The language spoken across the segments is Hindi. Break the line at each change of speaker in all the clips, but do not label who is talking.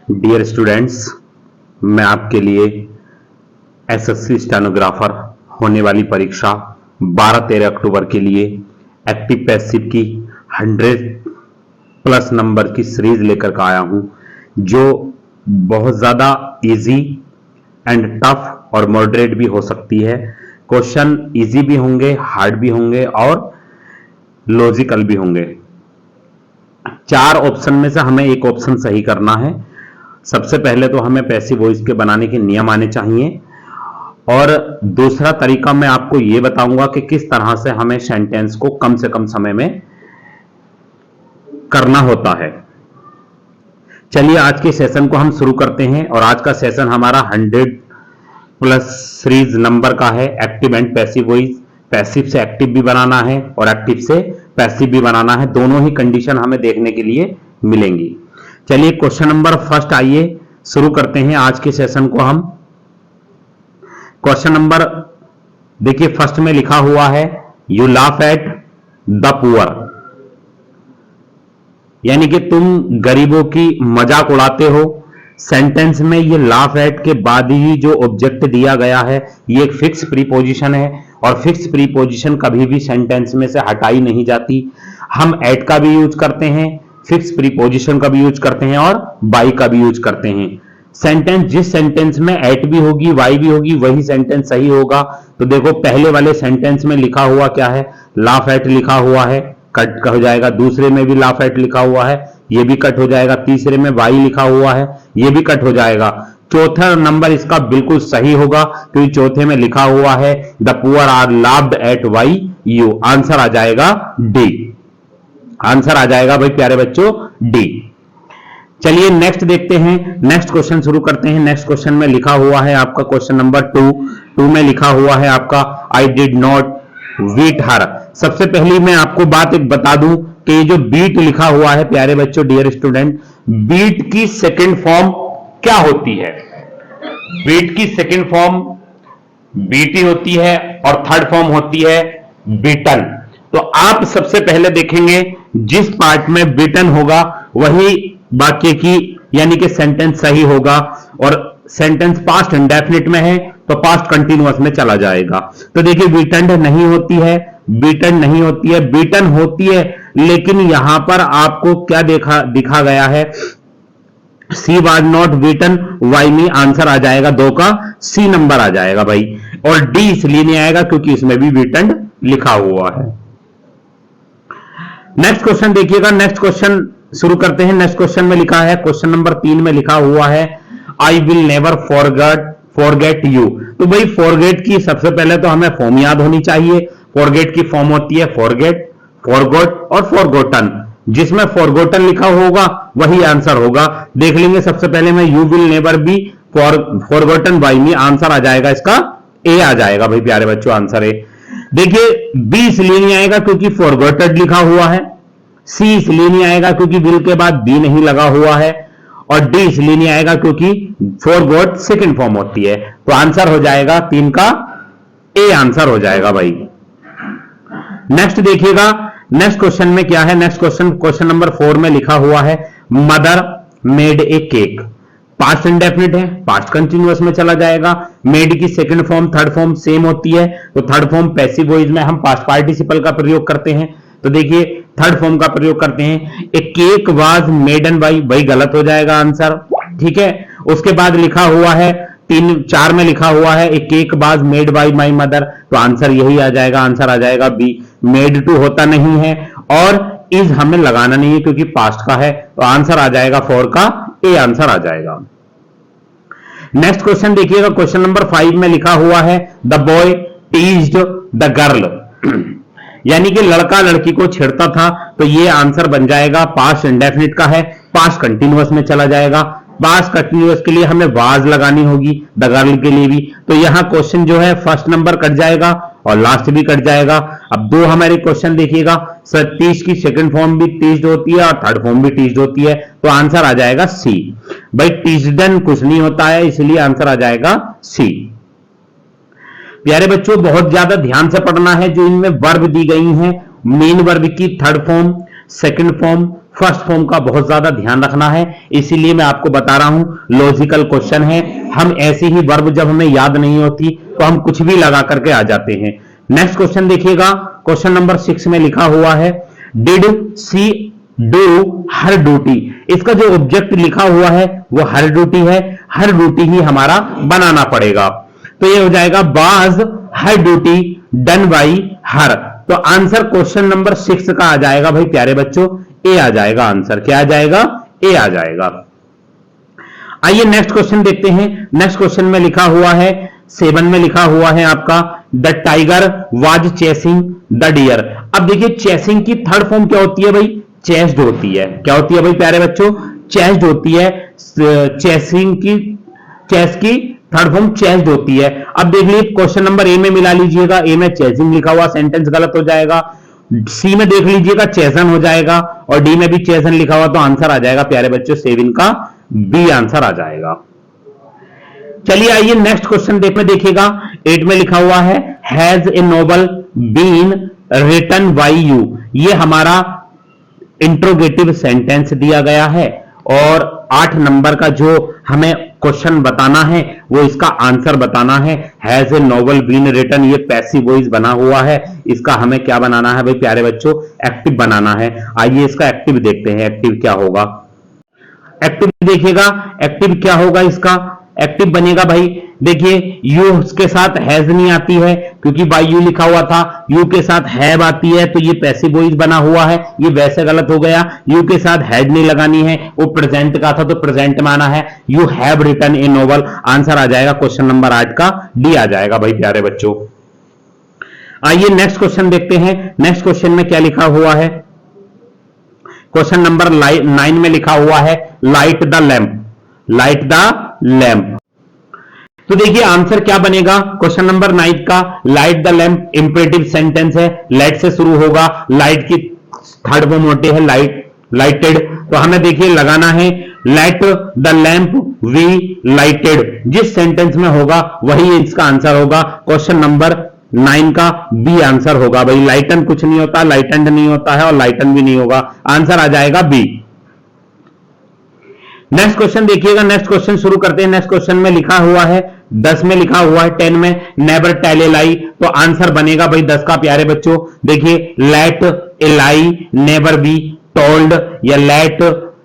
डियर स्टूडेंट्स, मैं आपके लिए एसएससी स्टेनोग्राफर होने वाली परीक्षा 12-13 अक्टूबर के लिए एक्टिव पैसिव की 100 प्लस नंबर की सीरीज लेकर के आया हूं, जो बहुत ज्यादा इजी एंड टफ और मॉडरेट भी हो सकती है। क्वेश्चन इजी भी होंगे, हार्ड भी होंगे और लॉजिकल भी होंगे। 4 ऑप्शन में से हमें एक ऑप्शन सही करना है। सबसे पहले तो हमें पैसिव वॉइस के बनाने के नियम आने चाहिए, और दूसरा तरीका मैं आपको यह बताऊंगा कि किस तरह से हमें सेंटेंस को कम से कम समय में करना होता है। चलिए आज के सेशन को हम शुरू करते हैं, और आज का सेशन हमारा 100 प्लस सीरीज नंबर का है। Active and passive voice, passive से एक्टिव भी बनाना है और एक्टिव से पैसिव भी बनाना है। दोनों ही कंडीशन हमें देखने के लिए मिलेंगी। चलिए क्वेश्चन नंबर फर्स्ट आइए शुरू करते हैं आज के सेशन को हम। क्वेश्चन नंबर देखिए, फर्स्ट में लिखा हुआ है you laugh at the poor, यानी कि तुम गरीबों की मजाक उड़ाते हो। सेंटेंस में ये लाफ एट के बाद ही जो ऑब्जेक्ट दिया गया है ये एक फिक्स प्रीपोजिशन है, और फिक्स प्रीपोजिशन कभी भी सेंटेंस में से हटाई नहीं जाती। हम एट का भी यूज करते हैं, फिक्स प्रीपोजिशन का भी यूज करते हैं और बाई का भी यूज करते हैं। सेंटेंस जिस सेंटेंस में एट भी होगी वाई भी होगी वही सेंटेंस सही होगा। तो देखो पहले वाले सेंटेंस में लिखा हुआ क्या है, लाफ एट लिखा हुआ है, कट हो जाएगा। दूसरे में भी लाफ एट लिखा हुआ है, ये भी कट हो जाएगा। तीसरे में वाई लिखा हुआ है, ये भी कट हो जाएगा। चौथा नंबर इसका बिल्कुल सही होगा, क्योंकि चौथे में लिखा हुआ है the poor are laughed at by you. Answer आ जाएगा डी। आंसर आ जाएगा भाई प्यारे बच्चों डी। चलिए नेक्स्ट देखते हैं, नेक्स्ट क्वेश्चन शुरू करते हैं। नेक्स्ट क्वेश्चन में लिखा हुआ है आपका क्वेश्चन नंबर 2 में लिखा हुआ है आपका I did not beat her. सबसे पहली मैं आपको बात एक बता दूं कि ये जो बीट लिखा हुआ है प्यारे बच्चों, डियर स्टूडेंट, बीट की सेकंड फॉर्म क्या होती है? बीट की सेकंड फॉर्म बीटी होती है और थर्ड फॉर्म होती है बीटन। तो आप सबसे पहले देखेंगे जिस पार्ट में बीटन होगा वही वाक्य की यानी कि सेंटेंस सही होगा, और सेंटेंस पास्ट इंडेफिनिट में है तो पास्ट कंटिन्यूअस में चला जाएगा। तो देखिए बीटन नहीं होती है, बीटन नहीं होती है, बीटन होती है, लेकिन यहां पर आपको क्या दिखा गया है, she was not beaten by में। आंसर आ जाएगा 2 का सी नंबर आ जाएगा भाई, और डी इसलिए नहीं आएगा क्योंकि इसमें भी बीटन लिखा हुआ है। नेक्स्ट क्वेश्चन देखिएगा, नेक्स्ट क्वेश्चन शुरू करते हैं। नेक्स्ट क्वेश्चन में लिखा है, क्वेश्चन नंबर 3 में लिखा हुआ है I will never forget you. तो भाई फॉरगेट की सबसे पहले तो हमें फॉर्म याद होनी चाहिए। फॉरगेट की फॉर्म होती है फॉरगेट, फॉरगॉट और फॉरगॉटन। जिसमें फॉरगॉटन लिखा होगा वही आंसर होगा। देख लेंगे सबसे पहले में you will never be forgotten by me. Answer आ जाएगा इसका ए आ जाएगा भाई प्यारे बच्चों, आंसर ए। देखिए बी इसलिए नहीं आएगा क्योंकि फॉरगॉटेड लिखा हुआ है, सी इसलिए नहीं आएगा क्योंकि विल के बाद बी नहीं लगा हुआ है, और डी इसलिए नहीं आएगा क्योंकि फॉरगॉट सेकंड फॉर्म होती है। तो आंसर हो जाएगा 3 का ए आंसर हो जाएगा भाई। नेक्स्ट देखिएगा, नेक्स्ट क्वेश्चन में क्या है। नेक्स्ट क्वेश्चन नंबर 4 में लिखा हुआ है mother made a cake. Past indefinite है, पास्ट कंटिन्यूअस में चला जाएगा। मेड की second form third form same होती है, तो थर्ड फॉर्म पैसिव वॉइस में हम पास्ट पार्टिसिपल का प्रयोग करते हैं। तो देखिए थर्ड फॉर्म का प्रयोग करते हैं। ए केक वाज मेडन बाई, वही गलत हो जाएगा आंसर, ठीक है। उसके बाद लिखा हुआ है 4 में लिखा हुआ है a cake was made by my mother, तो आंसर यही आ जाएगा, आंसर आ जाएगा बी। मेड टू होता नहीं है और इज हमें लगाना नहीं है क्योंकि पास्ट का है, तो आंसर आ जाएगा 4 का ए आंसर आ जाएगा। नेक्स्ट क्वेश्चन देखिएगा, क्वेश्चन नंबर 5 में लिखा हुआ है the boy teased the girl, यानी कि लड़का लड़की को छेड़ता था। तो ये आंसर बन जाएगा, पास्ट इंडेफिनिट का है, पास्ट कंटिन्यूअस में चला जाएगा। पास्ट कंटिन्यूअस के लिए हमें वाज लगानी होगी, द गर्ल के लिए भी। तो यहां क्वेश्चन जो है फर्स्ट नंबर कट जाएगा और लास्ट भी कट जाएगा। अब 2 हमारे क्वेश्चन देखिएगा, टीज की सेकंड फॉर्म भी टीज्ड होती है और थर्ड फॉर्म भी टीज्ड होती है, तो आंसर आ जाएगा सी। भाई टीज्डन कुछ नहीं होता है, इसलिए आंसर आ जाएगा सी। प्यारे बच्चों बहुत ज्यादा ध्यान से पढ़ना है, जो इनमें वर्ब दी गई हैं, मेन वर्ब की third form, second form, first form का बहुत ज्यादा ध्यान रखना है, इसीलिए मैं आपको बता रहा हूं लॉजिकल क्वेश्चन है। हम ऐसी ही वर्ब जब हमें याद नहीं होती तो हम कुछ भी लगा करके आ जाते हैं। नेक्स्ट क्वेश्चन देखिएगा, क्वेश्चन नंबर 6 में लिखा हुआ है did she do her duty. इसका जो ऑब्जेक्ट लिखा हुआ है वो हर ड्यूटी है, हर ड्यूटी ही हमारा बनाना पड़ेगा। तो ये हो जाएगा was her duty done by her. तो आंसर क्वेश्चन नंबर 6 का आ जाएगा भाई प्यारे बच्चों, ए आ जाएगा आंसर। क्या आ जाएगा? ए आ जाएगा। आइए नेक्स्ट क्वेश्चन देखते हैं। नेक्स्ट क्वेश्चन में लिखा हुआ है 7 में लिखा हुआ है आपका the tiger was chasing the deer. अब देखिए चेसिंग की थर्ड फॉर्म क्या होती है भाई? चेस्ड होती है। क्या होती है भाई प्यारे बच्चों? चेस्ड होती है। चेसिंग की, चेस की थर्ड फॉर्म चेस्ड होती है। अब देख लीजिए क्वेश्चन नंबर ए में मिला लीजिएगा, ए में चेसिंग लिखा हुआ, सेंटेंस गलत हो जाएगा। सी में देख लीजिएगा चेसन हो जाएगा, और डी में भी चेसन लिखा हुआ, तो आंसर आ जाएगा प्यारे बच्चों 7 का बी आंसर आ जाएगा। चलिए आइए नेक्स्ट क्वेश्चन देखिएगा। 8 में लिखा हुआ है has a novel been written by you. ये हमारा इंट्रोगेटिव सेंटेंस दिया गया है, और 8 नंबर का जो हमें क्वेश्चन बताना है वो इसका आंसर बताना है। Has a novel been written, ये पैसिव वॉइस बना हुआ है, इसका हमें क्या बनाना है भाई प्यारे बच्चों? एक्टिव बनाना है। आइए इसका एक्टिव देखते हैं, एक्टिव क्या होगा। एक्टिव देखिएगा, एक्टिव क्या होगा इसका? एक्टिव बनेगा भाई, देखिए यू के साथ हैज नहीं आती है क्योंकि बाई यू लिखा हुआ था, यू के साथ हैव आती है तो ये पैसिव वॉइस बना हुआ है, ये वैसे गलत हो गया। यू के साथ हैज नहीं लगानी है, वो प्रेजेंट का था तो प्रेजेंट में आना है। You have written a novel, answer आ जाएगा क्वेश्चन नंबर 8 का डी आ जाएगा भाई प्यारे बच्चों। आइए नेक्स्ट क्वेश्चन देखते हैं। नेक्स्ट क्वेश्चन में क्या लिखा हुआ है? क्वेश्चन नंबर 9 में लिखा हुआ है let the lamp, light the lamp. तो देखिए आंसर क्या बनेगा क्वेश्चन नंबर 9 का? Light the lamp imperative sentence है, लाइट से शुरू होगा, लाइट की थर्ड फॉर्म होती है लाइट, लाइटेड। तो हमें देखिए लगाना है let the lamp be lighted. जिस सेंटेंस में होगा वही इसका आंसर होगा। क्वेश्चन नंबर 9 का बी आंसर होगा भाई। लाइटन कुछ नहीं होता, लाइटेंड नहीं होता है, और लाइटन भी नहीं होगा, आंसर आ जाएगा बी। नेक्स्ट क्वेश्चन देखिएगा। नेक्स्ट क्वेश्चन शुरू करते हैं। नेक्स्ट क्वेश्चन में लिखा हुआ है 10 में लिखा हुआ है 10 में नेवर टेल ए लाई। तो आंसर बनेगा भाई 10 का प्यारे बच्चों, देखिए let a lie never be told, या let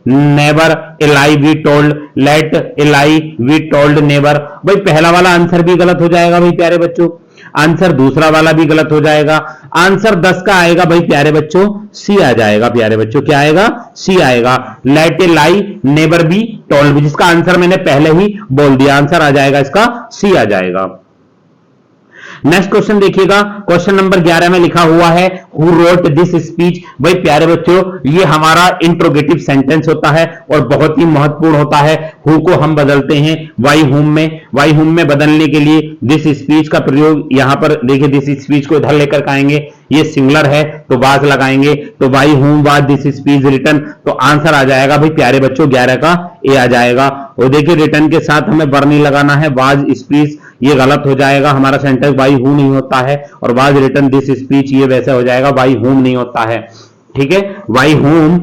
never a lie be told, let a lie be told never. भाई पहला वाला आंसर भी गलत हो जाएगा भाई प्यारे बच्चों, आंसर दूसरा वाला भी गलत हो जाएगा। आंसर 10 का आएगा भाई प्यारे बच्चों सी आ जाएगा प्यारे बच्चों। क्या आएगा? सी आएगा। Let a lie never be told, जिसका आंसर मैंने पहले ही बोल दिया, आंसर आ जाएगा इसका सी आ जाएगा। नेक्स्ट क्वेश्चन देखिएगा। क्वेश्चन नंबर 11 में लिखा हुआ है हु रोट दिस स्पीच। भाई प्यारे बच्चों ये हमारा इंट्रोगेटिव सेंटेंस होता है और बहुत ही महत्वपूर्ण होता है। हु को हम बदलते हैं वाई हुम में, वाई हुम में बदलने के लिए दिस स्पीच का प्रयोग यहां पर देखिए, दिस स्पीच को इधर लेकर आएंगे, ये सिंगुलर है तो वाज लगाएंगे, तो by whom was this speech written. तो आंसर आ जाएगा भाई प्यारे बच्चों 11 का ए आ जाएगा। और देखिए रिटर्न के साथ हमें वर नहीं लगाना है, वाज स्पीच ये गलत हो जाएगा, हमारा सेंटेंस बाई हु नहीं होता है, और वाज रिटन दिस स्पीच ये वैसे हो जाएगा बाई हुम नहीं होता है। ठीक है, by whom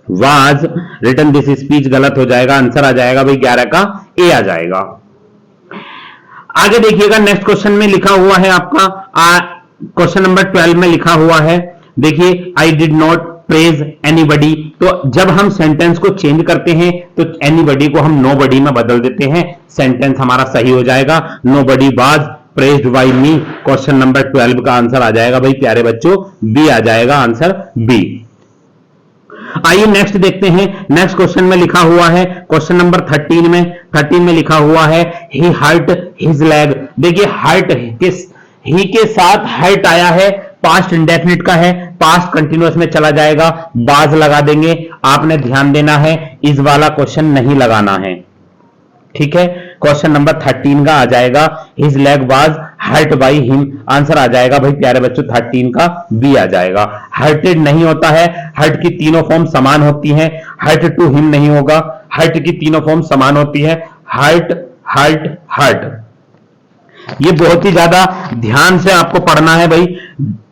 was written this speech गलत हो जाएगा, आंसर आ जाएगा भाई 11 का ए आ जाएगा। आगे देखिएगा नेक्स्ट क्वेश्चन में लिखा हुआ है आपका क्वेश्चन नंबर 12 में लिखा हुआ है, देखिए आई डिड नॉट प्रेज एनीबडी। तो जब हम सेंटेंस को चेंज करते हैं तो एनीबडी को हम नोबडी में बदल देते हैं, सेंटेंस हमारा सही हो जाएगा। Nobody was praised by me. Question number 12 का आंसर आ जाएगा भाई प्यारे बच्चों बी आ जाएगा, आंसर बी। आइए नेक्स्ट देखते हैं। नेक्स्ट क्वेश्चन में लिखा हुआ है क्वेश्चन नंबर 13 में लिखा हुआ है ही हर्ट हिज लेग। देखिए हर्ट ही के साथ हर्ट आया है, पास्ट इंडेफिनिट का है, पास्ट कंटिन्यूअस में चला जाएगा, बाज लगा देंगे। आपने ध्यान देना है इस वाला क्वेश्चन नहीं लगाना है। ठीक है, क्वेश्चन नंबर 13 का आ जाएगा his leg was hurt by him, answer आ जाएगा भाई प्यारे बच्चों 13 का बी आ जाएगा। हर्टेड नहीं होता है, हर्ट की तीनों फॉर्म समान होती हैं, हर्ट टू हिम नहीं होगा, हर्ट की तीनों फॉर्म समान होती है, हर्ट हर्ट हर्ट। ये बहुत ही ज्यादा ध्यान से आपको पढ़ना है भाई,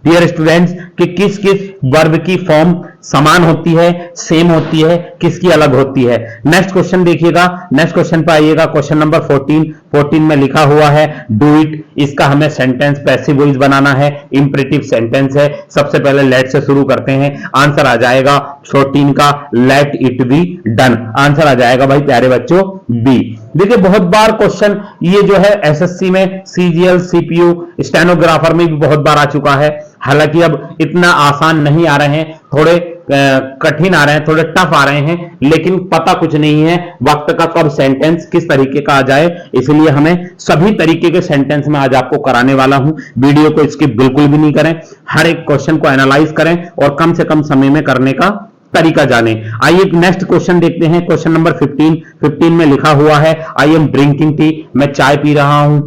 डियर स्टूडेंट्स कि किस किस वर्ब की फॉर्म समान होती है, सेम होती है, किसकी अलग होती है। नेक्स्ट क्वेश्चन देखिएगा, नेक्स्ट क्वेश्चन पे आइएगा, क्वेश्चन नंबर 14 में लिखा हुआ है डू इट। इसका हमें सेंटेंस पैसिव वॉइस बनाना है, इंपरेटिव सेंटेंस है। सबसे पहले लेट से शुरू करते हैं। आंसर आ जाएगा 14 का let it be done. Answer आ जाएगा भाई प्यारे बच्चों बी। देखिए बहुत बार क्वेश्चन ये जो है एसएससी में, सीजीएल, सीपीयू, स्टेनोग्राफर में भी बहुत बार आ चुका है। हालांकि अब इतना आसान नहीं आ रहे हैं, थोड़े कठिन आ रहे हैं, थोड़े टफ आ रहे हैं, लेकिन पता कुछ नहीं है वक्त का कब सेंटेंस किस तरीके का आ जाए, इसलिए हमें सभी तरीके के सेंटेंस में आज आपको कराने वाला हूं। वीडियो को स्किप बिल्कुल भी नहीं करें, हर एक क्वेश्चन को एनालाइज करें और कम से कम समय में करने का तरीका जाने। आइए नेक्स्ट क्वेश्चन देखते हैं, क्वेश्चन नंबर 15 में लिखा हुआ है आई एम ड्रिंकिंग टी, मैं चाय पी रहा हूं।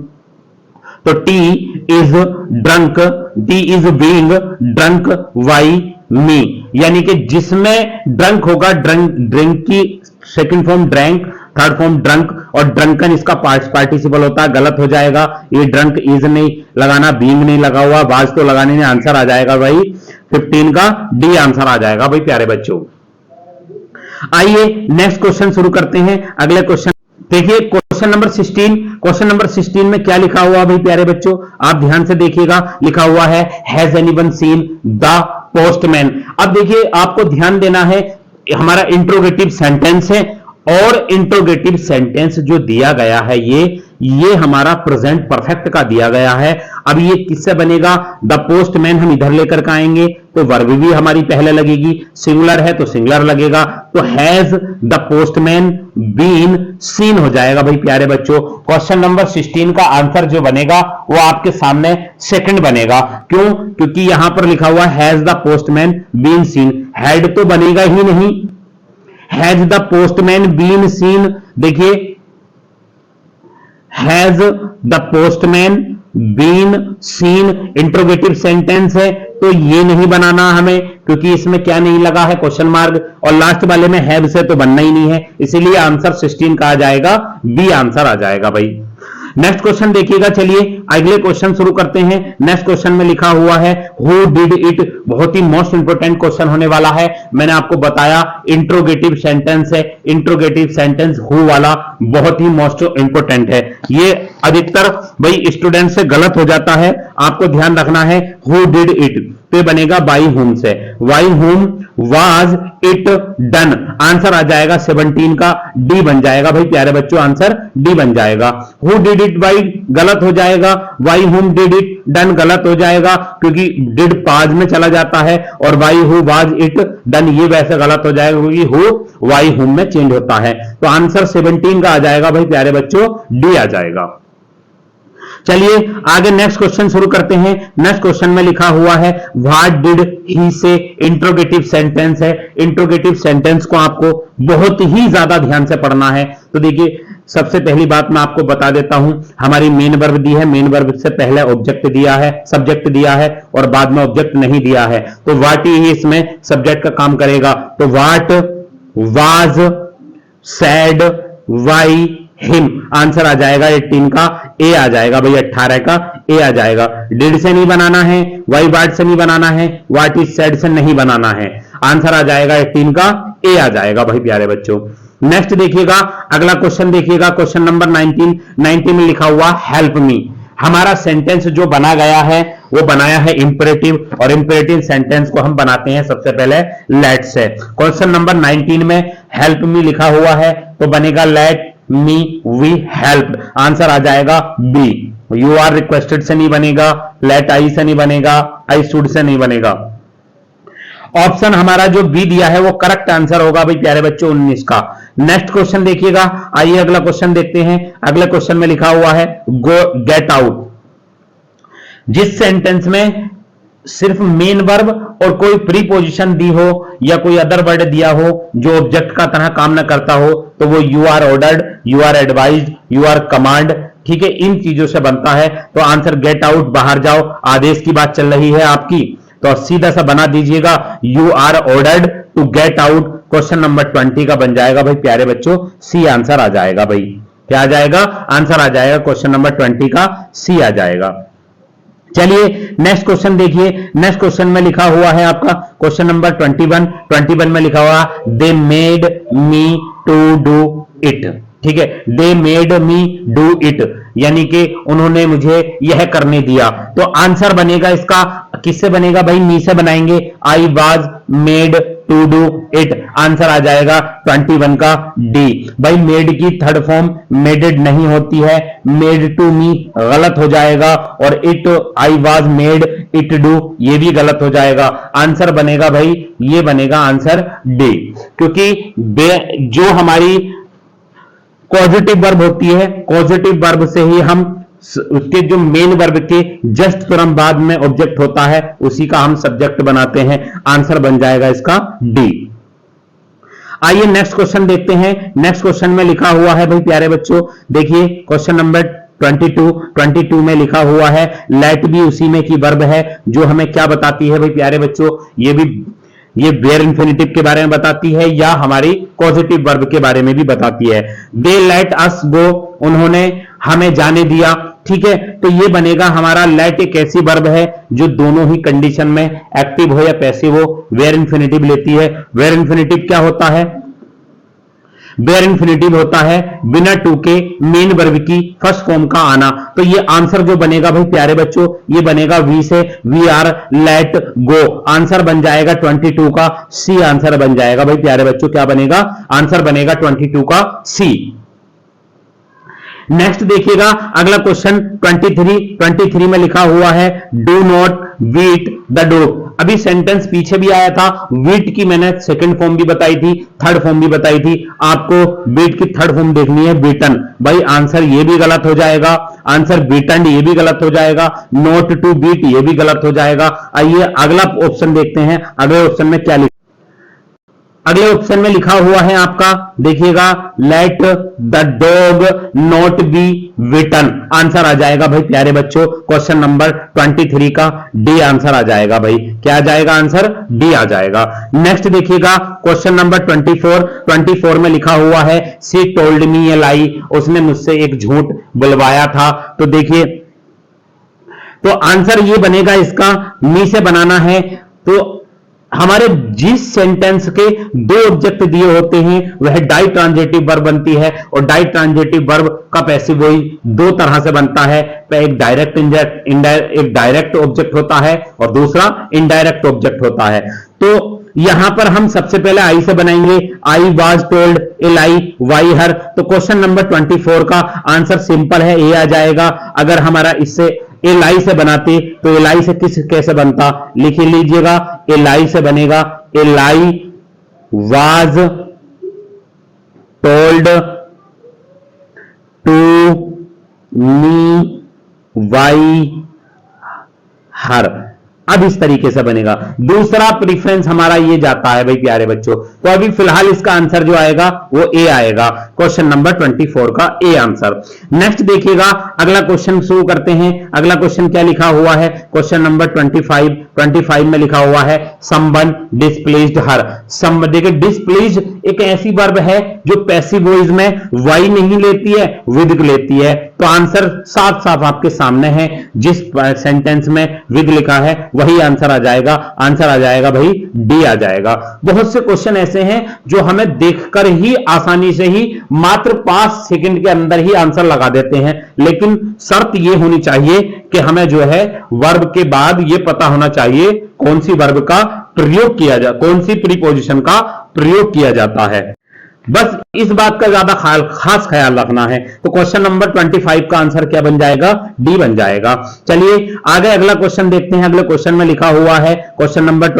तो tea is drunk, tea is being drunk by me, यानी कि जिसमें ड्रंक होगा, ड्रिंक की second form drank, third form drunk, और ड्रंकन इसका पार्टिसिपल होता है, गलत हो जाएगा। ये ड्रंक इज नहीं लगाना, बीइंग नहीं लगा हुआ, बाज तो लगाने में। आंसर आ जाएगा भाई 15 का डी आंसर आ जाएगा भाई प्यारे बच्चों। आइए नेक्स्ट क्वेश्चन शुरू करते हैं। अगले क्वेश्चन देखिए, क्वेश्चन नंबर 16 में क्या लिखा हुआ भाई प्यारे बच्चों, आप ध्यान से देखिएगा। लिखा हुआ है has anyone seen the postman. अब देखिए आपको ध्यान देना है, हमारा इंट्रोगेटिव सेंटेंस है और इंट्रोगेटिव सेंटेंस जो दिया गया है ये हमारा प्रेजेंट परफेक्ट का दिया गया है। अब ये किससे बनेगा, द पोस्टमैन हम इधर लेकर के आएंगे तो वर्ब भी हमारी पहले लगेगी, सिंगुलर है तो सिंगुलर लगेगा, तो has the postman been seen हो जाएगा भाई प्यारे बच्चों। क्वेश्चन नंबर 16 का आंसर जो बनेगा वो आपके सामने सेकंड बनेगा। क्यों, क्योंकि यहां पर लिखा हुआ has the postman been seen, had तो बनेगा ही नहीं। Has the postman been seen, देखिए has the postman been seen interrogative sentence है, तो ये नहीं बनाना हमें, क्योंकि इसमें क्या नहीं लगा है, क्वेश्चन मार्क, और लास्ट वाले में हैव से तो बनना ही नहीं है, इसीलिए आंसर 16 का आ जाएगा, बी आंसर आ जाएगा भाई। नेक्स्ट क्वेश्चन देखिएगा, चलिए अगले क्वेश्चन शुरू करते हैं। नेक्स्ट क्वेश्चन में लिखा हुआ है हु डिड इट, बहुत ही मोस्ट इंपोर्टेंट क्वेश्चन होने वाला है। मैंने आपको बताया इंट्रोगेटिव सेंटेंस है, इंट्रोगेटिव सेंटेंस हु वाला बहुत ही मोस्ट इंपोर्टेंट है। ये अधिकतर भाई स्टूडेंट से गलत हो जाता है, आपको ध्यान रखना है। हु डिड इट तो बनेगा बाई हुम से, by whom was it done. Answer आ जाएगा 17 का डी बन जाएगा भाई प्यारे बच्चों, आंसर डी बन जाएगा। हु डिड इट बाई गलत हो जाएगा, बाई हुम डिड इट डन गलत हो जाएगा, क्योंकि डिड पाज में चला जाता है, और by who was it done ये वैसे गलत हो जाएगा, क्योंकि हु वाई हुम में चेंज होता है। तो आंसर 17 का आ जाएगा भाई प्यारे बच्चों, डी आ जाएगा। चलिए आगे नेक्स्ट क्वेश्चन शुरू करते हैं। नेक्स्ट क्वेश्चन में लिखा हुआ है व्हाट डिड ही से, इंट्रोगेटिव सेंटेंस है। इंट्रोगेटिव सेंटेंस को आपको बहुत ही ज्यादा ध्यान से पढ़ना है। तो देखिए सबसे पहली बात मैं आपको बता देता हूं, हमारी मेन वर्ब दी है, मेन वर्ब से पहले ऑब्जेक्ट दिया है, सब्जेक्ट दिया है, और बाद में ऑब्जेक्ट नहीं दिया है, तो व्हाट ही इसमें सब्जेक्ट का काम करेगा। तो what was said by him, answer आ जाएगा 18 का ए आ जाएगा भाई, 18 का ए आ जाएगा। डिड से नहीं बनाना है, वाई वाट से नहीं बनाना है, व्हाट इज सेड से नहीं बनाना है, आंसर आ जाएगा 18 का ए आ जाएगा भाई प्यारे बच्चों। नेक्स्ट देखिएगा, अगला क्वेश्चन देखिएगा, क्वेश्चन नंबर 19 में लिखा हुआ हेल्प मी। हमारा सेंटेंस जो बना गया है वो बनाया है इंपेरेटिव, और इंपेरेटिव सेंटेंस को हम बनाते हैं सबसे पहले लेट से। क्वेश्चन नंबर 19 में हेल्प मी लिखा हुआ है, तो बनेगा let me we help, answer आ जाएगा बी। यू आर रिक्वेस्टेड से नहीं बनेगा, लेट आई से नहीं बनेगा, आई शुड से नहीं बनेगा। ऑप्शन हमारा जो बी दिया है वो करेक्ट आंसर होगा भाई प्यारे बच्चों 19 का। नेक्स्ट क्वेश्चन देखिएगा, आइए अगला क्वेश्चन देखते हैं। अगले क्वेश्चन में लिखा हुआ है गो गेट आउट। जिस सेंटेंस में सिर्फ मेन वर्ब और कोई प्रीपोजिशन दी हो या कोई अदर वर्ड दिया हो जो ऑब्जेक्ट का तरह काम न करता हो, तो वो you are ordered, you are advised, you are command, ठीक है, इन चीजों से बनता है। तो आंसर गेट आउट, बाहर जाओ, आदेश की बात चल रही है आपकी, तो सीधा सा बना दीजिएगा you are ordered to get out. Question number 20 का बन जाएगा भाई प्यारे बच्चों, सी आंसर आ जाएगा भाई। क्या आ जाएगा, आंसर आ जाएगा क्वेश्चन नंबर 20 का सी आ जाएगा। चलिए नेक्स्ट क्वेश्चन देखिए। नेक्स्ट क्वेश्चन में लिखा हुआ है आपका क्वेश्चन नंबर 21 में लिखा हुआ they made me to do it. ठीक है, they made me do it, यानी कि उन्होंने मुझे यह करने दिया। तो आंसर बनेगा इसका किससे बनेगा भाई? मी से बनाएंगे। I was made to do it, answer आ जाएगा 21 का डी। भाई मेड की थर्ड फॉर्म मेडेड नहीं होती है, मेड टू मी गलत हो जाएगा, और it I was made it do ये भी गलत हो जाएगा। आंसर बनेगा भाई, ये बनेगा आंसर डी, क्योंकि जो हमारी पॉजिटिव वर्ब होती है, पॉजिटिव वर्ब से ही हम उसके जो मेन वर्ब के जस्ट तुरंत बाद में ऑब्जेक्ट होता है उसी का हम सब्जेक्ट बनाते हैं। आंसर बन जाएगा इसका डी। आइए नेक्स्ट क्वेश्चन देखते हैं। नेक्स्ट क्वेश्चन में लिखा हुआ है भाई प्यारे बच्चों, देखिए क्वेश्चन नंबर 22 में लिखा हुआ है लेट भी उसी में की वर्ब है, जो हमें क्या बताती है भाई प्यारे बच्चों? ये वेयर इंफिनिटिव के बारे में बताती है या हमारी पॉजिटिव वर्ब के बारे में भी बताती है। दे लेट अस गो, उन्होंने हमें जाने दिया। ठीक है, तो ये बनेगा हमारा लेट एक ऐसी वर्ब है जो दोनों ही कंडीशन में एक्टिव हो या पैसिव हो वेयर इंफिनिटिव लेती है। वेयर इंफिनिटिव क्या होता है? वेयर इंफिनिटिव होता है बिना टू के मेन वर्ब की फर्स्ट फॉर्म का आना। तो ये आंसर जो बनेगा भाई प्यारे बच्चों, ये बनेगा वी से, we are let go. Answer बन जाएगा 22 का सी, आंसर बन जाएगा भाई प्यारे बच्चों। क्या बनेगा? आंसर बनेगा 22 का सी। नेक्स्ट देखिएगा अगला क्वेश्चन 23 में लिखा हुआ है do not beat the dog. अभी सेंटेंस पीछे भी आया था, बीट की मैंने सेकंड फॉर्म भी बताई थी, थर्ड फॉर्म भी बताई थी। आपको बीट की थर्ड फॉर्म देखनी है बीटन। भाई आंसर ये भी गलत हो जाएगा, आंसर बीटन ये भी गलत हो जाएगा, नॉट टू बीट ये भी गलत हो जाएगा। आइए अगला ऑप्शन देखते हैं, अगले ऑप्शन में क्या लिखा। अगले ऑप्शन में लिखा हुआ है आपका, देखिएगा let the dog not be bitten. Answer आ जाएगा भाई प्यारे बच्चों क्वेश्चन नंबर 23 का डी आंसर आ जाएगा भाई। क्या आ जाएगा? आंसर डी आ जाएगा। नेक्स्ट देखिएगा क्वेश्चन नंबर 24 में लिखा हुआ है सी टोल्ड मी ए लाई, उसने मुझसे एक झूठ बुलवाया था। तो देखिए, तो आंसर ये बनेगा इसका, मी से बनाना है। तो हमारे जिस सेंटेंस के दो ऑब्जेक्ट दिए होते हैं वह डाई ट्रांजिटिव वर्ब बनती है, और डाई ट्रांजिटिव वर्ब का पैसिव वॉइस दो तरह से बनता है। एक डायरेक्ट ऑब्जेक्ट होता है और दूसरा इनडायरेक्ट ऑब्जेक्ट होता है। तो यहां पर हम सबसे पहले आई से बनाएंगे, I was told a lie by her. तो क्वेश्चन नंबर 24 का आंसर सिंपल है, ए आ जाएगा। अगर हमारा इससे एलाई से बनाते तो एलाई से कैसे बनता, लिख लीजिएगा। एलाई से बनेगा a lie was told to me by her. अब इस तरीके से बनेगा। दूसरा प्रीफरेंस हमारा ये जाता है भाई प्यारे बच्चों। तो अभी फिलहाल इसका आंसर जो आएगा वो ए आएगा, क्वेश्चन नंबर 24 का ए आंसर। नेक्स्ट देखिएगा अगला क्वेश्चन शुरू करते हैं। अगला क्वेश्चन क्या लिखा हुआ है? क्वेश्चन नंबर 25 में लिखा हुआ है समवन डिस्प्लेस्ड हर। देखिए डिस्प्लेस्ड एक ऐसी वर्ब है जो पैसिव वॉइस में वाई नहीं लेती है, विद लेती है। तो आंसर साफ साफ आपके सामने है, जिस सेंटेंस में विद लिखा है वही आंसर आ जाएगा। आंसर आ जाएगा भाई डी आ जाएगा। बहुत से क्वेश्चन ऐसे हैं जो हमें देखकर ही आसानी से ही मात्र 5 सेकंड के अंदर ही आंसर लगा देते हैं, लेकिन शर्त यह होनी चाहिए कि हमें जो है वर्ब के बाद यह पता होना चाहिए कौन सी वर्ब का प्रयोग किया जाए, कौन सी प्रीपोजिशन का प्रयोग किया जाता है। बस इस बात का ज्यादा खास ख्याल रखना है। तो क्वेश्चन नंबर 25 का आंसर क्या बन जाएगा? डी बन जाएगा। चलिए आगे अगला क्वेश्चन देखते हैं। अगले क्वेश्चन में लिखा हुआ है क्वेश्चन नंबर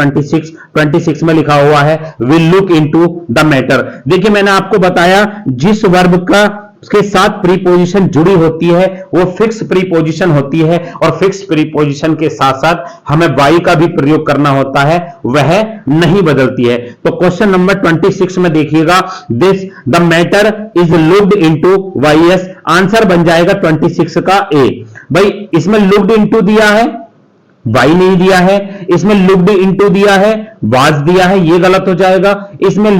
26 में लिखा हुआ है will look into the matter. देखिए मैंने आपको बताया जिस वर्ब का उसके साथ प्रीपोजिशन जुड़ी होती है वो फिक्स प्रीपोजिशन होती है, और फिक्स प्रीपोजिशन के साथ साथ हमें वाई का भी प्रयोग करना होता है, वह नहीं बदलती है। तो क्वेश्चन नंबर 26 में देखिएगा this the matter is looked into by us. Answer बन जाएगा 26 का ए। भाई इसमें लुक्ड इनटू दिया है, वाई नहीं दिया है। इसमें लुक्ड इनटू दिया है, वाज दिया है, ये गलत हो जाएगा। इसमें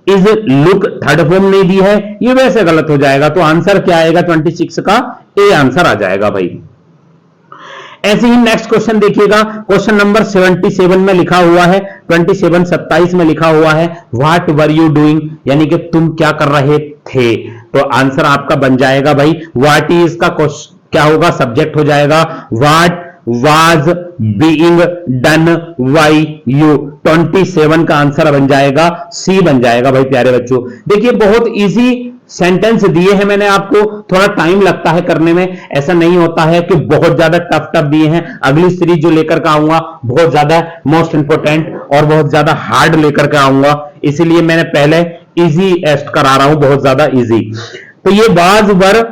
इज लुक थर्ड फॉर्म नहीं दी है, ये वैसे गलत हो जाएगा। तो आंसर क्या आएगा? 26 का ए आंसर आ जाएगा भाई। ऐसे ही नेक्स्ट क्वेश्चन देखिएगा, क्वेश्चन नंबर 77 में लिखा हुआ है, 27 में लिखा हुआ है, व्हाट वर यू डूइंग, यानी कि तुम क्या कर रहे थे। तो आंसर आपका बन जाएगा भाई व्हाट इज का क्या होगा, सब्जेक्ट हो जाएगा, what was being done by you. 27 का आंसर बन जाएगा सी बन जाएगा भाई प्यारे बच्चों। देखिए बहुत इजी सेंटेंस दिए हैं मैंने आपको, थोड़ा टाइम लगता है करने में, ऐसा नहीं होता है कि बहुत ज्यादा टफ टफ दिए हैं। अगली सीरीज जो लेकर के आऊंगा बहुत ज्यादा मोस्ट इंपोर्टेंट और बहुत ज्यादा हार्ड लेकर के आऊंगा, इसीलिए मैंने पहले इजी एस्ट करा रहा हूं, बहुत ज्यादा इजी। तो ये was were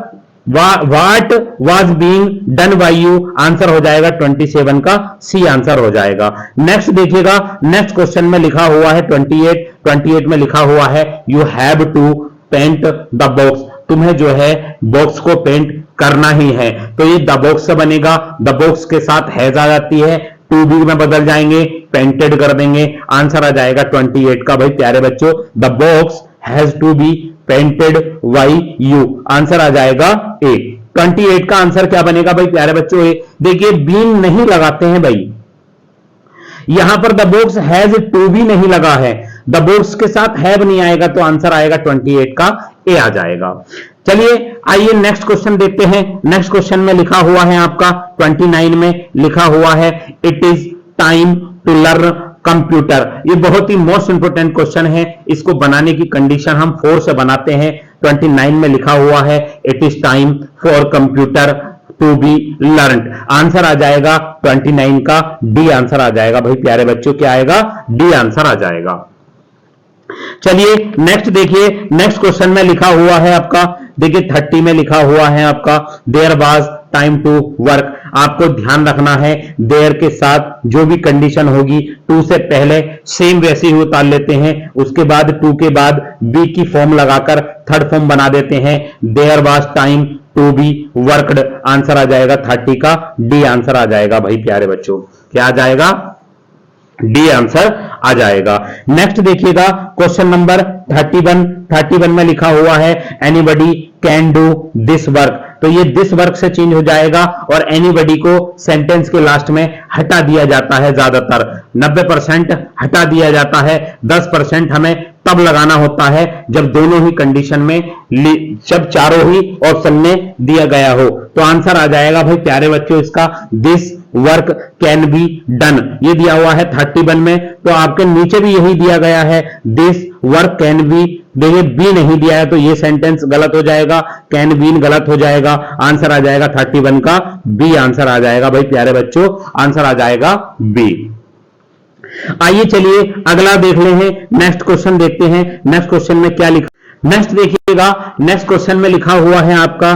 what was being done by you, answer हो जाएगा 27 का सी आंसर हो जाएगा। नेक्स्ट देखिएगा, नेक्स्ट क्वेश्चन में लिखा हुआ है 28 में लिखा हुआ है, you have to paint the box, तुम्हें जो है बॉक्स को पेंट करना ही है। तो ये द बॉक्स से बनेगा, द बॉक्स के साथ हैज आ जाती है, टू बी में बदल जाएंगे, पेंटेड कर देंगे, आंसर आ जाएगा 28 का भाई प्यारे बच्चों, the box has to be painted by you, answer आ जाएगा ए। 28 का आंसर क्या बनेगा भाई प्यारे बच्चों ए। देखिए बीन नहीं लगाते हैं भाई, यहां पर the box has to be नहीं लगा है, द बॉक्स के साथ हैव नहीं आएगा, तो आंसर आएगा 28 का ए आ जाएगा। चलिए आइए नेक्स्ट क्वेश्चन देखते हैं। नेक्स्ट क्वेश्चन में लिखा हुआ है आपका 29 में लिखा हुआ है, it is time to learn computer. ये बहुत ही मोस्ट इंपोर्टेंट क्वेश्चन है, इसको बनाने की कंडीशन हम 4 से बनाते हैं। 29 में लिखा हुआ है, it is time for computer to be learn, answer आ जाएगा 29 का डी आंसर आ जाएगा भाई प्यारे बच्चों, क्या आएगा डी आंसर आ जाएगा। चलिए नेक्स्ट देखिए, नेक्स्ट क्वेश्चन में लिखा हुआ है आपका, देखिए 30 में लिखा हुआ है आपका, there was time to work. आपको ध्यान रखना है देयर के साथ जो भी कंडीशन होगी टू से पहले सेम वैसे ही उतार लेते हैं, उसके बाद टू के बाद बी की फॉर्म लगाकर थर्ड फॉर्म बना देते हैं, there was time to be worked, answer आ जाएगा 30 का डी आंसर आ जाएगा भाई प्यारे बच्चों, क्या आ जाएगा डी आंसर आ जाएगा। नेक्स्ट देखिएगा क्वेश्चन नंबर 31 में लिखा हुआ है, anybody can do this work. तो ये दिस वर्क से चेंज हो जाएगा और एनीबडी को सेंटेंस के लास्ट में हटा दिया जाता है, ज्यादातर 90% हटा दिया जाता है, 10% हमें तब लगाना होता है जब दोनों ही कंडीशन में, जब चारों ही ऑप्शन में दिया गया हो। तो आंसर आ जाएगा भाई प्यारे बच्चों इसका, this work can be done, ये दिया हुआ है 31 में, तो आपके नीचे भी यही दिया गया है, दिस वर्क कैन बी, देखिए बी नहीं दिया है तो ये सेंटेंस गलत हो जाएगा, कैन बीन गलत हो जाएगा, आंसर आ जाएगा 31 का बी आंसर आ जाएगा भाई प्यारे बच्चों, आंसर आ जाएगा बी। आइए चलिए अगला देख ले हैं, नेक्स्ट क्वेश्चन देखते हैं, नेक्स्ट क्वेश्चन में क्या लिखा, नेक्स्ट देखिएगा, नेक्स्ट क्वेश्चन में लिखा हुआ है आपका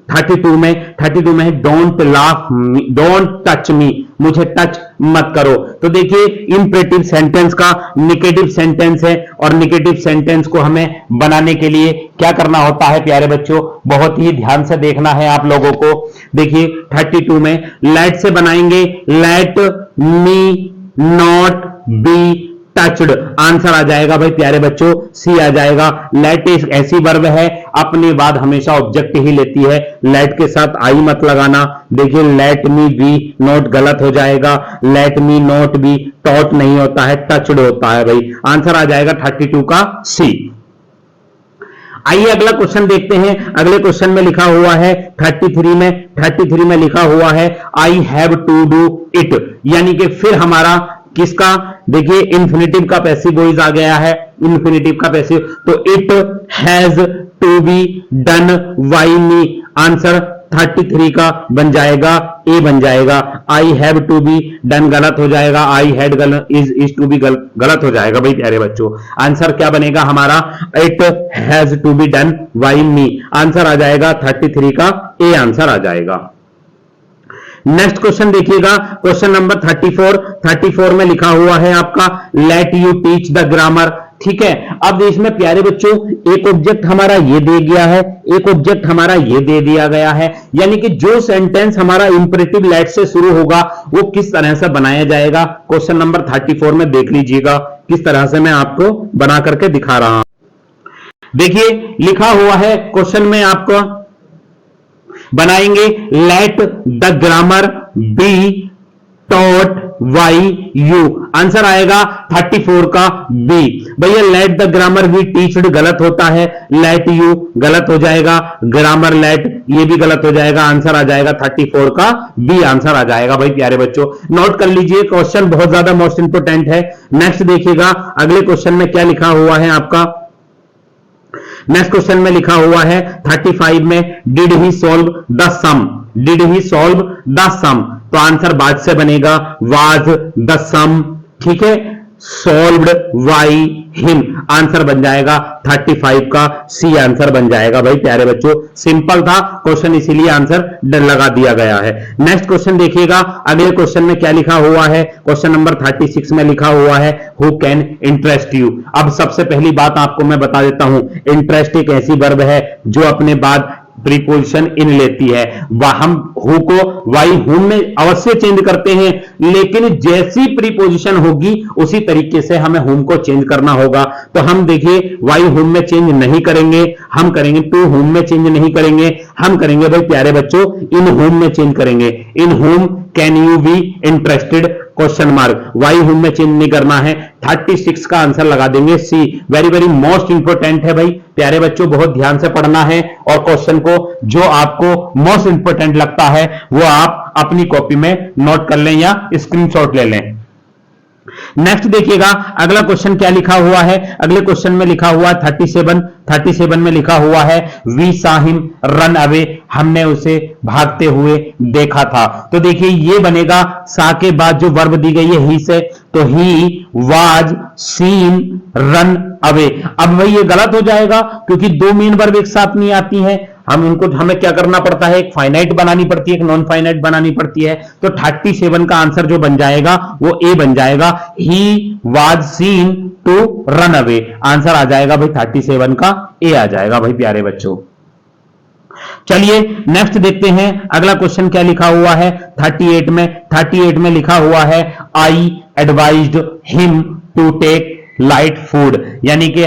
32 में don't laugh me, don't touch me, मुझे टच मत करो। तो देखिए इंपरेटिव सेंटेंस का निगेटिव सेंटेंस है और निगेटिव सेंटेंस को हमें बनाने के लिए क्या करना होता है प्यारे बच्चों, बहुत ही ध्यान से देखना है आप लोगों को। देखिए 32 में लेट से बनाएंगे, let me not be touched, answer आ जाएगा भाई प्यारे बच्चों सी आ जाएगा। लेट एक ऐसी वर्ब है अपने बाद हमेशा ऑब्जेक्ट ही लेती है, लेट के साथ आई मत लगाना। देखिए लेट मी बी नॉट गलत हो जाएगा, late me not be taught नहीं होता है, टच्ड होता है भाई, आंसर आ जाएगा 32 का सी। आइए अगला क्वेश्चन देखते हैं, अगले क्वेश्चन में लिखा हुआ है 33 में लिखा हुआ है, I have to do it, यानी कि फिर हमारा किसका, देखिए इंफिनिटिव का पैसिव वॉइस आ गया है, इंफिनिटिव का पैसिव, तो it has to be done by me, answer 33 का बन जाएगा ए बन जाएगा। I have to be done गलत हो जाएगा, I had is to be गलत हो जाएगा भाई प्यारे बच्चों, आंसर क्या बनेगा हमारा, it has to be done by me, answer आ जाएगा 33 का ए आंसर आ जाएगा। नेक्स्ट क्वेश्चन देखिएगा, क्वेश्चन नंबर 34 में लिखा हुआ है आपका, let you teach the grammar. ठीक है, अब इसमें प्यारे बच्चों एक ऑब्जेक्ट हमारा ये दे गया है, एक ऑब्जेक्ट हमारा ये दे दिया गया है, यानी कि जो सेंटेंस हमारा इंपरेटिव लेट से शुरू होगा वो किस तरह से बनाया जाएगा, क्वेश्चन नंबर 34 में देख लीजिएगा किस तरह से मैं आपको बना करके दिखा रहा हूं। देखिए लिखा हुआ है क्वेश्चन में आपको, बनाएंगे let the grammar be taught Y you, answer आएगा 34 का बी। भैया लेट द ग्रामर बी टीच्ड गलत होता है, लेट यू गलत हो जाएगा, ग्रामर लेट ये भी गलत हो जाएगा, आंसर आ जाएगा 34 का बी, आंसर आ जाएगा भाई प्यारे बच्चों। नोट कर लीजिए, क्वेश्चन बहुत ज्यादा मोस्ट इंपोर्टेंट है। नेक्स्ट देखिएगा अगले क्वेश्चन में क्या लिखा हुआ है आपका। नेक्स्ट क्वेश्चन में लिखा हुआ है 35 में did he solve the sum, did he solve the sum, तो आंसर बाद से बनेगा वाज द सम, ठीक है, सॉल्व्ड बाई हिम, आंसर बन जाएगा 35 का सी, आंसर बन जाएगा भाई प्यारे बच्चों। सिंपल था क्वेश्चन, इसीलिए आंसर लगा दिया गया है। नेक्स्ट क्वेश्चन देखिएगा, अगले क्वेश्चन में क्या लिखा हुआ है। क्वेश्चन नंबर 36 में लिखा हुआ है हु कैन इंटरेस्ट यू। अब सबसे पहली बात आपको मैं बता देता हूं, इंटरेस्ट एक ऐसी वर्ब है जो अपने बाद प्रीपोजिशन इन लेती है। हम हु को वाई हुम में अवश्य चेंज करते हैं, लेकिन जैसी प्रीपोजिशन होगी उसी तरीके से हमें हुम को चेंज करना होगा। तो हम देखिए वाई हुम में चेंज नहीं करेंगे, हम करेंगे टू हुम में चेंज नहीं करेंगे, हम करेंगे भाई प्यारे बच्चों इन हुम में चेंज करेंगे। In whom can you be interested, question mark, by whom में चेंज नहीं करना है। 36 का आंसर लगा देंगे सी। वेरी वेरी मोस्ट इंपोर्टेंट है भाई प्यारे बच्चों, बहुत ध्यान से पढ़ना है और क्वेश्चन को जो आपको मोस्ट इंपोर्टेंट लगता है वो आप अपनी कॉपी में नोट कर लें या स्क्रीनशॉट ले लें। नेक्स्ट देखिएगा अगला क्वेश्चन क्या लिखा हुआ है। अगले क्वेश्चन में लिखा हुआ है 37 में लिखा हुआ है we saw him run away, हमने उसे भागते हुए देखा था। तो देखिए ये बनेगा सा के बाद जो वर्ब दी गई है ही से, तो ही वाज सीन रन अवे। अब भाई ये गलत हो जाएगा क्योंकि दो मेन वर्ब एक साथ नहीं आती है, हमें क्या करना पड़ता है, एक फाइनाइट बनानी पड़ती है, एक नॉन फाइनाइट बनानी पड़ती है। तो 37 का आंसर जो बन जाएगा वो ए बन जाएगा, he was seen to run away, answer आ जाएगा भाई 37 का ए आ जाएगा भाई प्यारे बच्चों। चलिए नेक्स्ट देखते हैं अगला क्वेश्चन क्या लिखा हुआ है 38 में लिखा हुआ है I advised him to take light food, यानी कि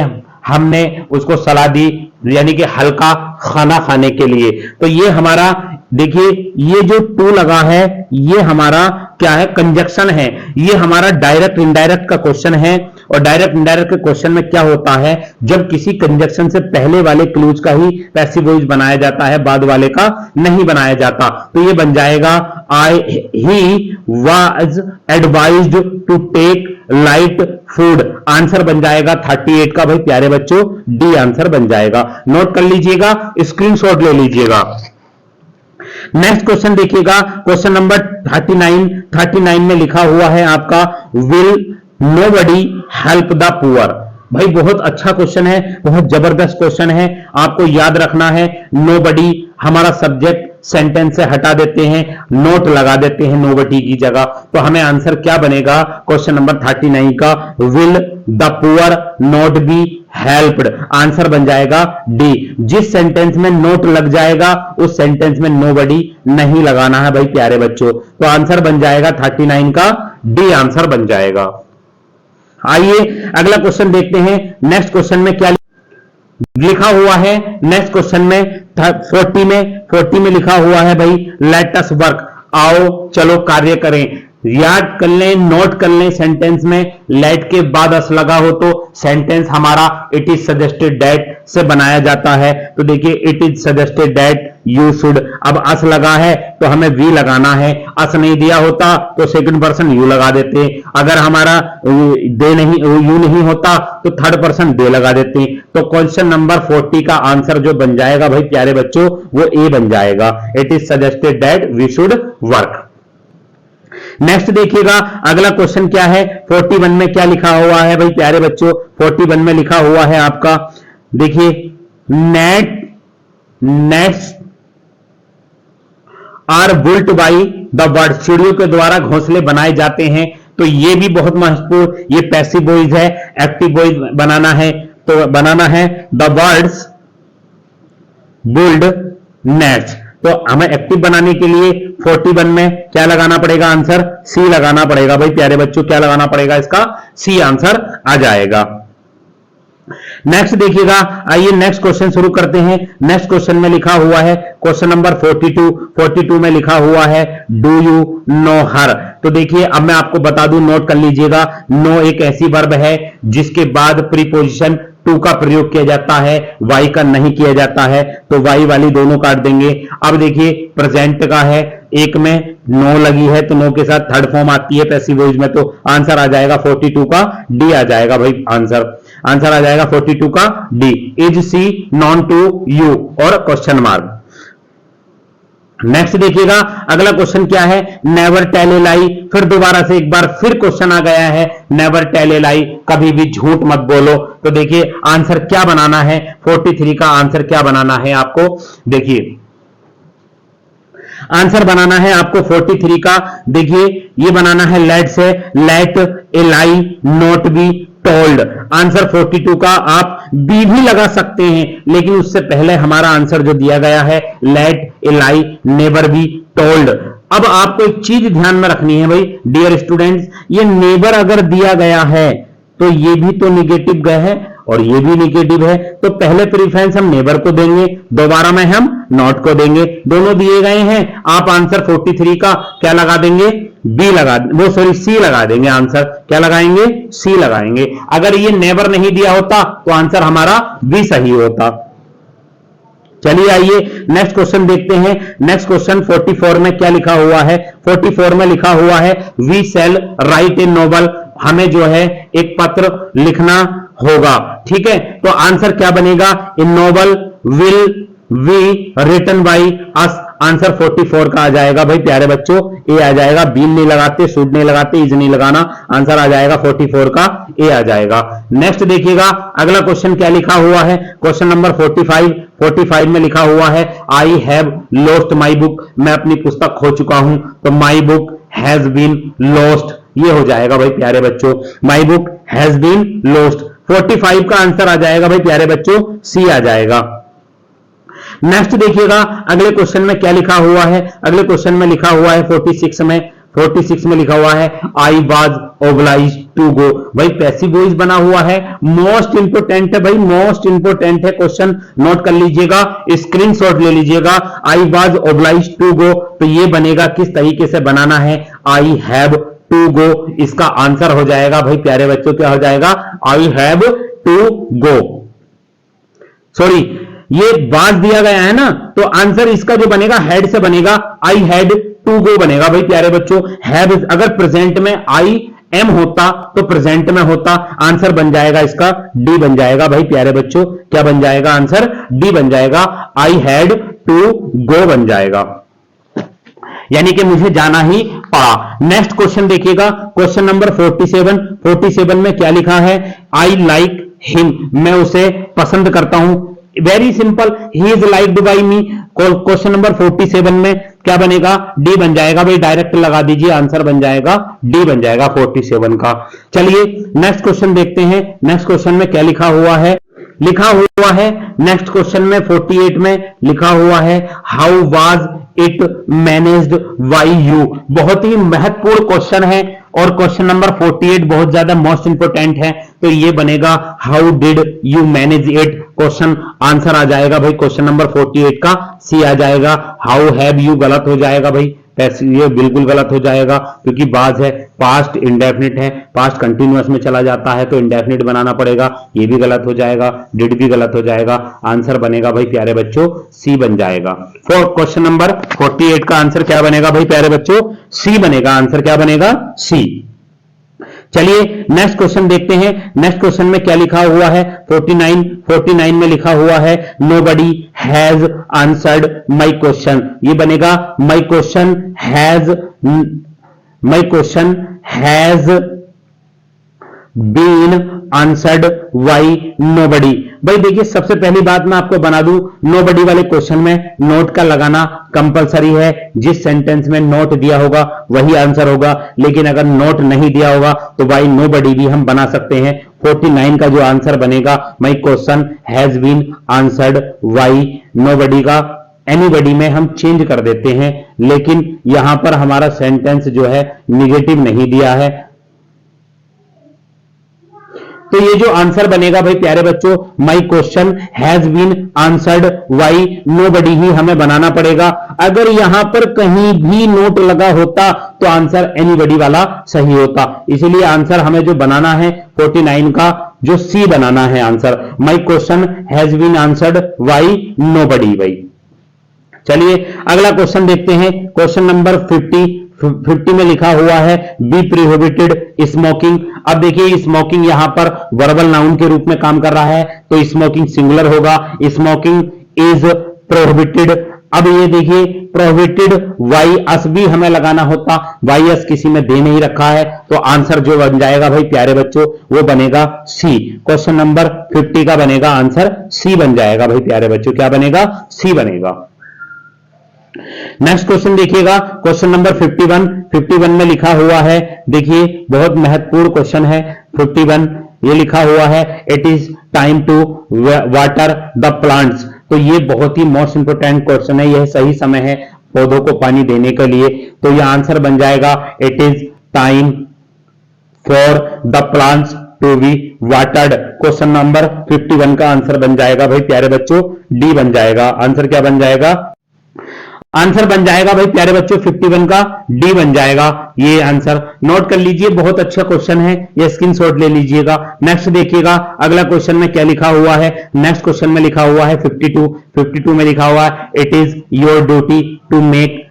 हमने उसको सलाह दी यानी कि हल्का खाना खाने के लिए। तो ये हमारा देखिए ये जो टू लगा है ये हमारा क्या है, कंजक्शन है। ये हमारा डायरेक्ट इनडायरेक्ट का क्वेश्चन है और डायरेक्ट इनडायरेक्ट के क्वेश्चन में क्या होता है, जब किसी कंजक्शन से पहले वाले क्लूज का ही पैसिव वॉइस बनाया जाता है, बाद वाले का नहीं बनाया जाता। तो ये बन जाएगा he was advised to take light food, answer बन जाएगा 38 का भाई प्यारे बच्चों डी, आंसर बन जाएगा। नोट कर लीजिएगा, स्क्रीनशॉट ले लीजिएगा। नेक्स्ट क्वेश्चन देखिएगा, क्वेश्चन नंबर 39 में लिखा हुआ है आपका will nobody help the poor. भाई बहुत अच्छा क्वेश्चन है, बहुत जबरदस्त क्वेश्चन है, आपको याद रखना है। नोबडी हमारा सब्जेक्ट सेंटेंस से हटा देते हैं, नोट लगा देते हैं नोबडी की जगह, तो हमें आंसर क्या बनेगा क्वेश्चन नंबर 39 का, will the poor not be helped, answer बन जाएगा डी। जिस सेंटेंस में नोट लग जाएगा उस सेंटेंस में नोबडी नहीं लगाना है भाई प्यारे बच्चों, तो आंसर बन जाएगा 39 का डी, आंसर बन जाएगा। आइए अगला क्वेश्चन देखते हैं। नेक्स्ट क्वेश्चन में क्या लिखा हुआ है, नेक्स्ट क्वेश्चन में 40 में लिखा हुआ है भाई लेट अस वर्क, आओ चलो कार्य करें। याद कर लें, नोट कर लें, सेंटेंस में लेट के बाद अस लगा हो तो सेंटेंस हमारा इट इज सजेस्टेड दैट से बनाया जाता है। तो देखिए it is suggested that you should, अब अस लगा है तो हमें वी लगाना है, अस नहीं दिया होता तो सेकंड पर्सन यू लगा देते, अगर हमारा दे नहीं यू नहीं होता तो थर्ड पर्सन दे लगा देते। तो क्वेश्चन नंबर 40 का आंसर जो बन जाएगा भाई प्यारे बच्चों वो ए बन जाएगा, it is suggested that we should work. Next देखिएगा अगला क्वेश्चन क्या है, 41 में क्या लिखा हुआ है भाई प्यारे बच्चों, 41 में लिखा हुआ है आपका देखिए nets are built by the bird, चिड़ियों के द्वारा घोंसले बनाए जाते हैं। तो ये भी बहुत महत्वपूर्ण, ये पैसिव वॉइस है, एक्टिव वॉइस बनाना है, तो बनाना है द बर्ड्स बुल्ड नेट्स। तो हमें एक्टिव बनाने के लिए 41 में क्या लगाना पड़ेगा, आंसर सी लगाना पड़ेगा भाई प्यारे बच्चों, क्या लगाना पड़ेगा इसका सी, आंसर आ जाएगा। नेक्स्ट देखिएगा, आइए नेक्स्ट क्वेश्चन शुरू करते हैं। नेक्स्ट क्वेश्चन में लिखा हुआ है क्वेश्चन नंबर 42 में लिखा हुआ है डू यू नो हर। तो देखिए अब मैं आपको बता दूं, नोट कर लीजिएगा, नो एक ऐसी वर्ब है जिसके बाद प्रीपोजिशन टू का प्रयोग किया जाता है, वाई का नहीं किया जाता है, तो वाई वाली दोनों काट देंगे। अब देखिए प्रेजेंट का है, एक में नो लगी है तो नो के साथ थर्ड फॉर्म आती है पैसिव वॉइस में, तो आंसर आ जाएगा 42 का डी आ जाएगा भाई। आंसर आ जाएगा 42 का D. Is she known to you और क्वेश्चन मार्क। नेक्स्ट देखिएगा अगला क्वेश्चन क्या है, नेवर टेल ए लाई। फिर दोबारा से एक बार फिर क्वेश्चन आ गया है, नेवर टेल ए लाई, कभी भी झूठ मत बोलो। तो देखिए आंसर क्या बनाना है, 43 का आंसर क्या बनाना है आपको, देखिए आंसर बनाना है आपको 43 का, देखिए ये बनाना है लेट से, let a lie not be told. Answer 42 का आप बी भी लगा सकते हैं, लेकिन उससे पहले हमारा आंसर जो दिया गया है let a lie never be told. अब आपको एक चीज ध्यान में रखनी है भाई डियर स्टूडेंट्स, ये नेवर अगर दिया गया है तो ये भी तो निगेटिव गए है और ये भी निगेटिव है, तो पहले प्रीफरेंस हम नेवर को देंगे, दोबारा में हम नॉट को देंगे, दोनों दिए गए हैं। आप आंसर 43 का क्या लगा देंगे, बी लगा, वो सॉरी सी लगा देंगे। आंसर क्या लगाएंगे, सी लगाएंगे। अगर ये नेवर नहीं दिया होता तो आंसर हमारा बी सही होता। चलिए आइए नेक्स्ट क्वेश्चन देखते हैं। नेक्स्ट क्वेश्चन 44 में क्या लिखा हुआ है, 44 में लिखा हुआ है we shall write a novel. हमें जो है एक पत्र लिखना होगा, ठीक है। तो आंसर क्या बनेगा, in novel will we written by us. Answer 44 का आ जाएगा भाई प्यारे बच्चों, ए आ जाएगा, बीन नहीं लगाते, शुड नहीं लगाते, इज नहीं लगाना, आंसर आ जाएगा 44 का ए आ जाएगा। नेक्स्ट देखिएगा अगला क्वेश्चन क्या लिखा हुआ है, क्वेश्चन नंबर 45 में लिखा हुआ है I have lost my book. मैं अपनी पुस्तक खो चुका हूं, तो my book has been lost, ये हो जाएगा भाई प्यारे बच्चों, my book has been lost. 45 का आंसर आ जाएगा भाई प्यारे बच्चों, सी आ जाएगा। नेक्स्ट देखिएगा अगले क्वेश्चन में क्या लिखा हुआ है, अगले क्वेश्चन में लिखा हुआ है 46 में लिखा हुआ है I was oblige to go. भाई पैसिव वॉइस बना हुआ है, मोस्ट इंपोर्टेंट है भाई, मोस्ट इंपोर्टेंट है क्वेश्चन, नोट कर लीजिएगा, स्क्रीनशॉट ले लीजिएगा। I was oblige to go, तो ये बनेगा किस तरीके से बनाना है, आई हैव टू गो। इसका आंसर हो जाएगा भाई प्यारे बच्चों, क्या हो जाएगा, I have to go. Sorry ये वाज दिया गया है ना, तो आंसर इसका जो बनेगा हेड से बनेगा, आई हैड टू गो बनेगा भाई प्यारे बच्चों। हैव अगर प्रेजेंट में आई एम होता तो प्रेजेंट में होता, आंसर बन जाएगा इसका डी बन जाएगा भाई प्यारे बच्चों। क्या बन जाएगा, आंसर डी बन जाएगा, आई हैड टू गो बन जाएगा, यानी कि मुझे जाना ही पड़ा। नेक्स्ट क्वेश्चन देखिएगा, क्वेश्चन नंबर 47 में क्या लिखा है, आई लाइक हिम, मैं उसे पसंद करता हूं। Very simple, he is liked by me. Question number 47 में क्या बनेगा, डी बन जाएगा भाई, डायरेक्ट लगा दीजिए, आंसर बन जाएगा डी बन जाएगा 47 का। चलिए नेक्स्ट क्वेश्चन देखते हैं। नेक्स्ट क्वेश्चन में क्या लिखा हुआ है, नेक्स्ट क्वेश्चन में 48 में लिखा हुआ है how was it managed by you. बहुत ही महत्वपूर्ण क्वेश्चन है और क्वेश्चन नंबर 48 बहुत ज्यादा मोस्ट इंपोर्टेंट है, तो ये बनेगा how did you manage it. Question answer आ जाएगा भाई क्वेश्चन नंबर 48 का सी आ जाएगा। हाउ हैव यू गलत हो जाएगा भाई, ये बिल्कुल गलत हो जाएगा क्योंकि बाज है, पास्ट इंडेफिनिट है, पास्ट कंटिन्यूअस में चला जाता है तो इंडेफिनिट बनाना पड़ेगा, ये भी गलत हो जाएगा, डिड भी गलत हो जाएगा, आंसर बनेगा भाई प्यारे बच्चों सी बन जाएगा। फॉर क्वेश्चन नंबर 48 का आंसर क्या बनेगा भाई प्यारे बच्चों, सी बनेगा, आंसर क्या बनेगा, सी। चलिए नेक्स्ट क्वेश्चन देखते हैं। नेक्स्ट क्वेश्चन में क्या लिखा हुआ है, 49 में लिखा हुआ है nobody has answered my question. ये बनेगा my question has been answered by nobody. भाई देखिए सबसे पहली बात मैं आपको बना दूं, नोबडी वाले क्वेश्चन में नोट का लगाना कंपलसरी है। जिस सेंटेंस में नोट दिया होगा वही आंसर होगा, लेकिन अगर नोट नहीं दिया होगा तो वाई नोबडी भी हम बना सकते हैं। 49 का जो आंसर बनेगा my question has been answered by nobody का एनीबडी में हम चेंज कर देते हैं, लेकिन यहां पर हमारा सेंटेंस जो है निगेटिव नहीं दिया है, तो ये जो आंसर बनेगा भाई प्यारे बच्चों, my question has been answered by nobody ही हमें बनाना पड़ेगा। अगर यहां पर कहीं भी नोट लगा होता तो आंसर एनीबडी वाला सही होता, इसलिए आंसर हमें जो बनाना है 49 का जो सी बनाना है answer, my question has been answered by nobody. भाई चलिए अगला क्वेश्चन देखते हैं, क्वेश्चन नंबर 50 में लिखा हुआ है बी प्रोहिबिटेड स्मोकिंग। अब देखिए स्मोकिंग यहां पर वर्बल नाउन के रूप में काम कर रहा है, तो स्मोकिंग सिंगुलर होगा, स्मोकिंग इज प्रोहिबिटेड। अब ये देखिए प्रोहिबिटेड वाई अस भी हमें लगाना होता, वाई अस किसी में दे नहीं रखा है, तो आंसर जो बन जाएगा भाई प्यारे बच्चों वो बनेगा सी। क्वेश्चन नंबर 50 का बनेगा आंसर सी बन जाएगा भाई प्यारे बच्चों, क्या बनेगा, सी बनेगा। नेक्स्ट क्वेश्चन देखिएगा, क्वेश्चन नंबर 51 में लिखा हुआ है, देखिए बहुत महत्वपूर्ण क्वेश्चन है 51। ये लिखा हुआ है it is time to water the plants. तो ये बहुत ही मोस्ट इंपोर्टेंट क्वेश्चन है, यह सही समय है पौधों को पानी देने के लिए, तो यह आंसर बन जाएगा it is time for the plants to be watered. Question number 51 का आंसर बन जाएगा भाई प्यारे बच्चों डी बन जाएगा। आंसर क्या बन जाएगा, आंसर बन जाएगा भाई प्यारे बच्चों 51 का डी बन जाएगा। ये आंसर नोट कर लीजिए, बहुत अच्छा क्वेश्चन है, ये स्क्रीनशॉट ले लीजिएगा। नेक्स्ट देखिएगा अगला क्वेश्चन में क्या लिखा हुआ है, नेक्स्ट क्वेश्चन में लिखा हुआ है 52 में लिखा हुआ है it is your duty to make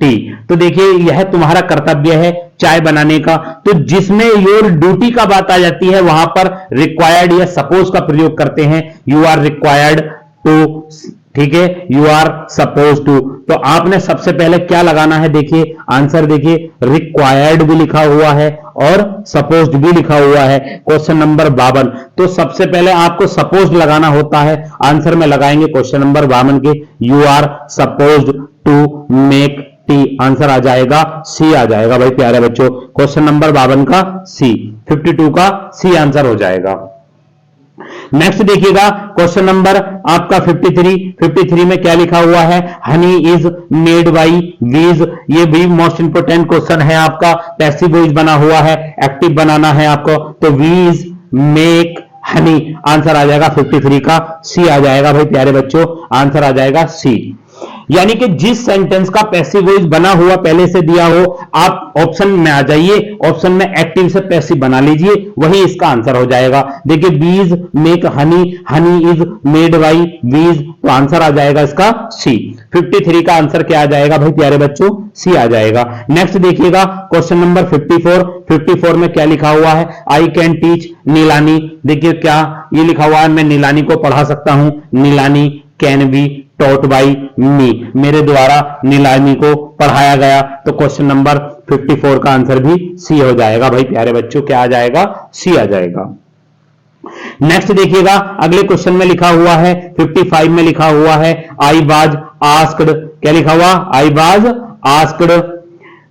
tea. तो देखिए यह तुम्हारा कर्तव्य है चाय बनाने का, तो जिसमें योर ड्यूटी का बात आ जाती है वहां पर रिक्वायर्ड या सपोज का प्रयोग करते हैं, यू आर रिक्वायर्ड टू, ठीक है, यू आर सपोज टू। तो आपने सबसे पहले क्या लगाना है, देखिए आंसर देखिए रिक्वायर्ड भी लिखा हुआ है और सपोज्ड भी लिखा हुआ है। क्वेश्चन नंबर 52, तो सबसे पहले आपको सपोज्ड लगाना होता है, आंसर में लगाएंगे क्वेश्चन नंबर 52 के you are supposed to make tea. Answer आ जाएगा सी आ जाएगा भाई प्यारे बच्चों, क्वेश्चन नंबर 52 का सी, 52 का सी आंसर हो जाएगा। नेक्स्ट देखिएगा क्वेश्चन नंबर आपका 53 में क्या लिखा हुआ है, हनी इज मेड बाई बीज। ये भी मोस्ट इंपोर्टेंट क्वेश्चन है आपका, पैसिव वॉइस बना हुआ है, एक्टिव बनाना है आपको, तो बीज मेक हनी। आंसर आ जाएगा 53 का सी आ जाएगा भाई प्यारे बच्चों, आंसर आ जाएगा सी। यानी कि जिस सेंटेंस का पैसिव वॉइस बना हुआ पहले से दिया हो, आप ऑप्शन में आ जाइए, ऑप्शन में एक्टिव से पैसिव बना लीजिए, वही इसका आंसर हो जाएगा। देखिए बीज make Honey, honey is made by बीज, तो आंसर आ जाएगा इसका सी। 53 का आंसर क्या आ जाएगा भाई प्यारे बच्चों, सी आ जाएगा। नेक्स्ट देखिएगा क्वेश्चन नंबर 54 में क्या लिखा हुआ है, आई कैन टीच नीलानी। देखिए क्या ये लिखा हुआ है, मैं नीलानी को पढ़ा सकता हूं, Nilani can be taught by मी, मेरे द्वारा नीलानी को पढ़ाया गया। तो क्वेश्चन नंबर 54 का आंसर भी सी हो जाएगा भाई प्यारे बच्चों, क्या आ जाएगा, सी आ जाएगा। नेक्स्ट देखिएगा अगले क्वेश्चन में लिखा हुआ है 55 में लिखा हुआ है आई वाज आस्क्ड। क्या लिखा हुआ, I was asked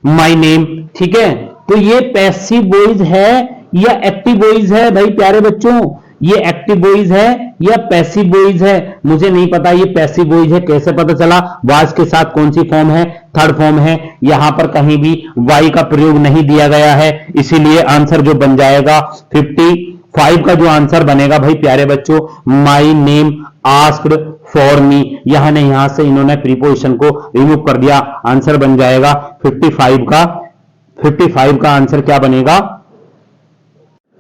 my name. ठीक है, तो ये पैसिव वॉइस है या एक्टिव वॉइस है भाई प्यारे बच्चों, ये एक्टिव वॉइस है या पैसिव वॉइस है, मुझे नहीं पता ये पैसिव वॉइस है, कैसे पता चला, वाज के साथ कौन सी फॉर्म है, थर्ड फॉर्म है, यहां पर कहीं भी वाई का प्रयोग नहीं दिया गया है, इसीलिए आंसर जो बन जाएगा 55 का जो आंसर बनेगा भाई प्यारे बच्चों, my name asked for me. यहां ने यहां से इन्होंने प्रीपोजिशन को रिमूव कर दिया, आंसर बन जाएगा 55 का आंसर क्या बनेगा,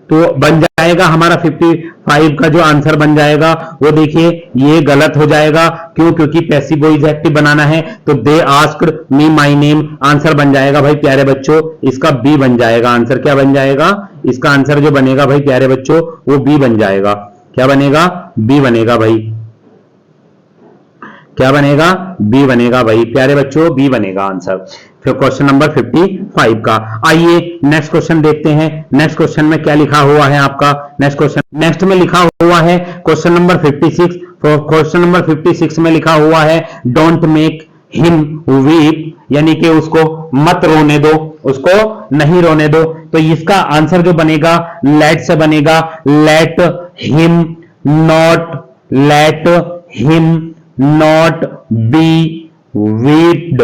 तो बन जाएगा हमारा 55 का जो आंसर बन जाएगा वो देखिए ये गलत हो जाएगा, क्यों, क्योंकि पैसिव वॉइस एक्टिव बनाना है, तो they asked me my name. Answer बन जाएगा भाई प्यारे बच्चों इसका बी बन जाएगा। आंसर क्या बन जाएगा, इसका आंसर जो बनेगा भाई प्यारे बच्चों वो बी बन जाएगा। क्या बनेगा, बी बनेगा भाई, क्या बनेगा, बी बनेगा भाई प्यारे बच्चों, बी बनेगा आंसर। फिर क्वेश्चन नंबर 55 का। आइए नेक्स्ट क्वेश्चन देखते हैं, नेक्स्ट क्वेश्चन में क्या लिखा हुआ है आपका, नेक्स्ट में लिखा हुआ है क्वेश्चन नंबर 56। क्वेश्चन नंबर 56 में लिखा हुआ है डोंट मेक हिम वीप, यानी कि उसको मत रोने दो, उसको नहीं रोने दो। तो इसका आंसर जो बनेगा लेट से बनेगा, let him not be weeped.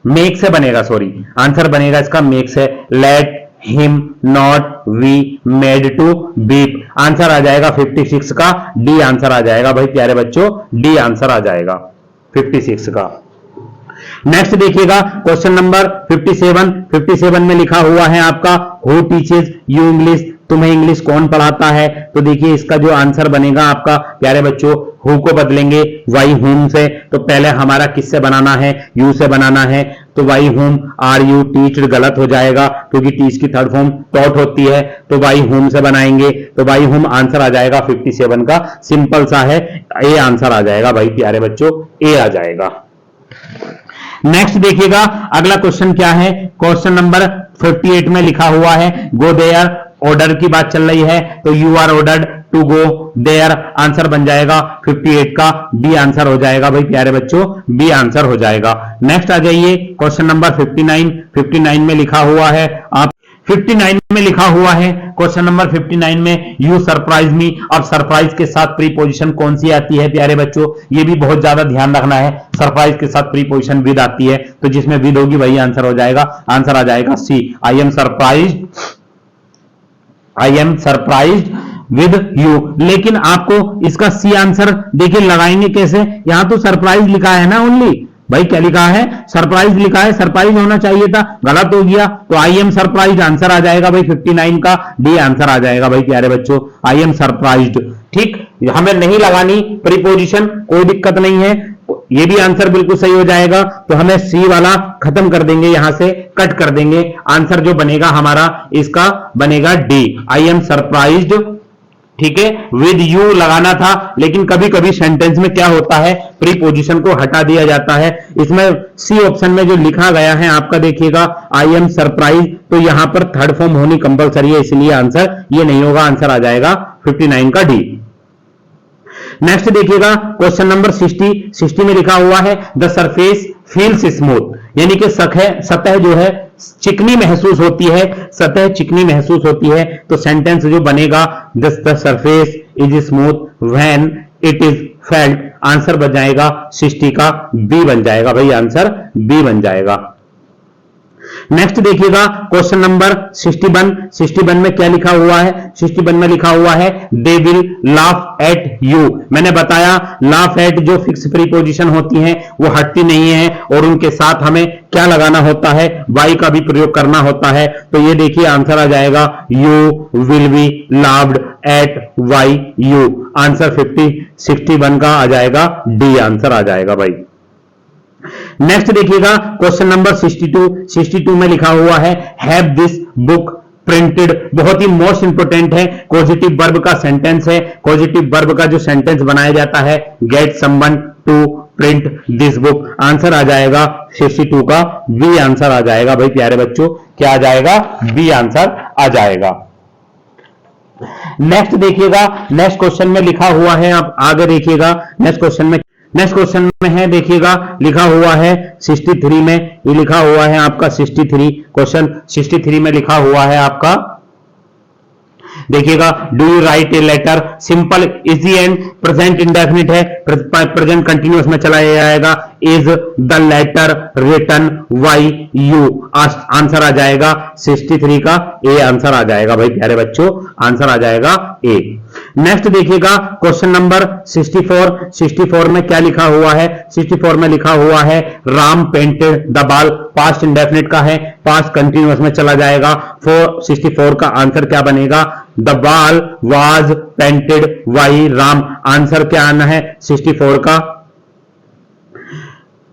Make से बनेगा, सॉरी, आंसर बनेगा इसका मेक से, let him not we made to beep. Answer आ जाएगा 56 का डी आंसर आ जाएगा भाई प्यारे बच्चों, डी आंसर आ जाएगा 56 का। नेक्स्ट देखिएगा क्वेश्चन नंबर 57 में लिखा हुआ है आपका हु टीचेस यू इंग्लिश, तुम्हें इंग्लिश कौन पढ़ाता है। तो देखिए इसका जो आंसर बनेगा आपका प्यारे बच्चों, हु को बदलेंगे वाई हुम से, तो पहले हमारा किससे बनाना है, यू से बनाना है, तो वाई हुम आर यू टीच्ड गलत हो जाएगा क्योंकि टीच की थर्ड फॉर्म टॉट होती है, तो वाई हुम से बनाएंगे, तो वाई हुम आंसर आ जाएगा 57 का, सिंपल सा है, ए आंसर आ जाएगा भाई प्यारे बच्चों, ए आ जाएगा। नेक्स्ट देखिएगा अगला क्वेश्चन क्या है, क्वेश्चन नंबर 58 में लिखा हुआ है गो देयर, ऑर्डर की बात चल रही है, तो you are ordered to go there, answer बन जाएगा 58 का बी आंसर हो जाएगा भाई प्यारे बच्चों, बी आंसर हो जाएगा। नेक्स्ट आ जाइए क्वेश्चन नंबर 59 में लिखा हुआ है आप 59 में लिखा हुआ है क्वेश्चन नंबर 59 में यू सरप्राइज मी। अब सरप्राइज के साथ प्रीपोजिशन कौन सी आती है प्यारे बच्चों, ये भी बहुत ज्यादा ध्यान रखना है, सरप्राइज के साथ प्रीपोजिशन विद आती है, तो जिसमें विद होगी वही आंसर हो जाएगा, आंसर आ जाएगा C, I am surprised with you. लेकिन आपको इसका सी आंसर देखिए लगाएंगे कैसे, यहां तो सरप्राइज लिखा है ना ओनली, भाई क्या लिखा है, सरप्राइज लिखा है, सरप्राइज होना चाहिए था, गलत हो गया, तो आई एम सरप्राइज आंसर आ जाएगा भाई 59 का डी आंसर आ जाएगा भाई प्यारे बच्चों, आई एम सरप्राइज्ड। ठीक, हमें नहीं लगानी प्रीपोजिशन, कोई दिक्कत नहीं है, ये भी आंसर बिल्कुल सही हो जाएगा, तो हमें सी वाला खत्म कर देंगे, यहां से कट कर देंगे, आंसर जो बनेगा हमारा इसका बनेगा डी, आई एम सरप्राइज्ड। ठीक है, विद यू लगाना था, लेकिन कभी कभी सेंटेंस में क्या होता है प्रीपोजिशन को हटा दिया जाता है, इसमें सी ऑप्शन में जो लिखा गया है आपका देखिएगा आई एम सरप्राइज, तो यहां पर थर्ड फॉर्म होनी कंपलसरी है, इसलिए आंसर ये नहीं होगा, आंसर आ जाएगा 59 का डी। नेक्स्ट देखिएगा क्वेश्चन नंबर 60 में लिखा हुआ है द सरफेस फील्स स्मूथ, यानी कि सतह जो है चिकनी महसूस होती है, सतह चिकनी महसूस होती है, तो सेंटेंस जो बनेगा the surface is smooth when it is felt, answer बन जाएगा 60 का बी बन जाएगा भाई, आंसर बी बन जाएगा। नेक्स्ट देखिएगा क्वेश्चन नंबर 61 में क्या लिखा हुआ है, 61 में लिखा हुआ है they will laugh at you. मैंने बताया लाफ एट जो फिक्स प्रीपोजिशन होती हैं वो हटती नहीं है, और उनके साथ हमें क्या लगाना होता है, वाई का भी प्रयोग करना होता है, तो ये देखिए आंसर आ जाएगा you will be laughed at by you, answer 61 का आ जाएगा डी आंसर आ जाएगा भाई। नेक्स्ट देखिएगा क्वेश्चन नंबर 62 में लिखा हुआ है हैव दिस बुक प्रिंटेड, बहुत ही मोस्ट इंपोर्टेंट है, पॉजिटिव वर्ब का सेंटेंस है, पॉजिटिव वर्ब का जो सेंटेंस बनाया जाता है get someone to print this book, answer आ जाएगा 62 का बी आंसर आ जाएगा भाई प्यारे बच्चों, क्या आ जाएगा बी आंसर आ जाएगा। नेक्स्ट देखिएगा नेक्स्ट क्वेश्चन में लिखा हुआ है, आप आगे देखिएगा नेक्स्ट क्वेश्चन में है देखिएगा लिखा हुआ है 63 में, ये लिखा हुआ है आपका 63 क्वेश्चन 63 में लिखा हुआ है आपका देखिएगा do you write a letter, simple easy and present indefinite है, प्रेजेंट कंटिन्यूअस में चला जाएगा, is the letter written by you, answer आ जाएगा 63 का ए आंसर आ जाएगा भाई प्यारे बच्चों, आंसर आ जाएगा ए। नेक्स्ट देखिएगा क्वेश्चन नंबर 64 में क्या लिखा हुआ है, 64 में लिखा हुआ है Ram painted the ball, past indefinite का है, पास्ट कंटिन्यूअस में चला जाएगा, 64 का आंसर क्या बनेगा the ball was painted bye Ram, answer क्या आना है 64 का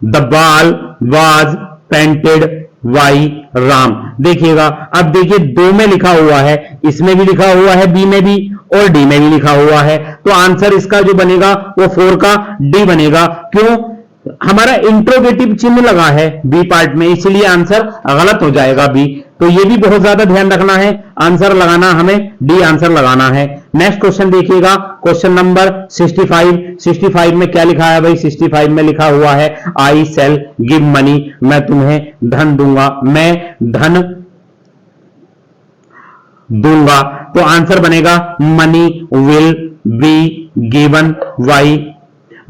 the ball was painted bye Ram. देखिएगा अब देखिए दो में लिखा हुआ है, इसमें भी लिखा हुआ है, बी में भी और डी में भी लिखा हुआ है, तो आंसर इसका जो बनेगा वो 4 का डी बनेगा, क्यों, हमारा इंट्रोगेटिव चिन्ह लगा है बी पार्ट में, इसलिए आंसर गलत हो जाएगा बी, तो ये भी बहुत ज्यादा ध्यान रखना है, आंसर लगाना हमें डी आंसर लगाना है। नेक्स्ट क्वेश्चन देखिएगा क्वेश्चन नंबर 65 में क्या लिखा है भाई, 65 में लिखा हुआ है आई सेल गिव मनी, मैं तुम्हें धन दूंगा, मैं धन दूंगा, तो आंसर बनेगा money will be given by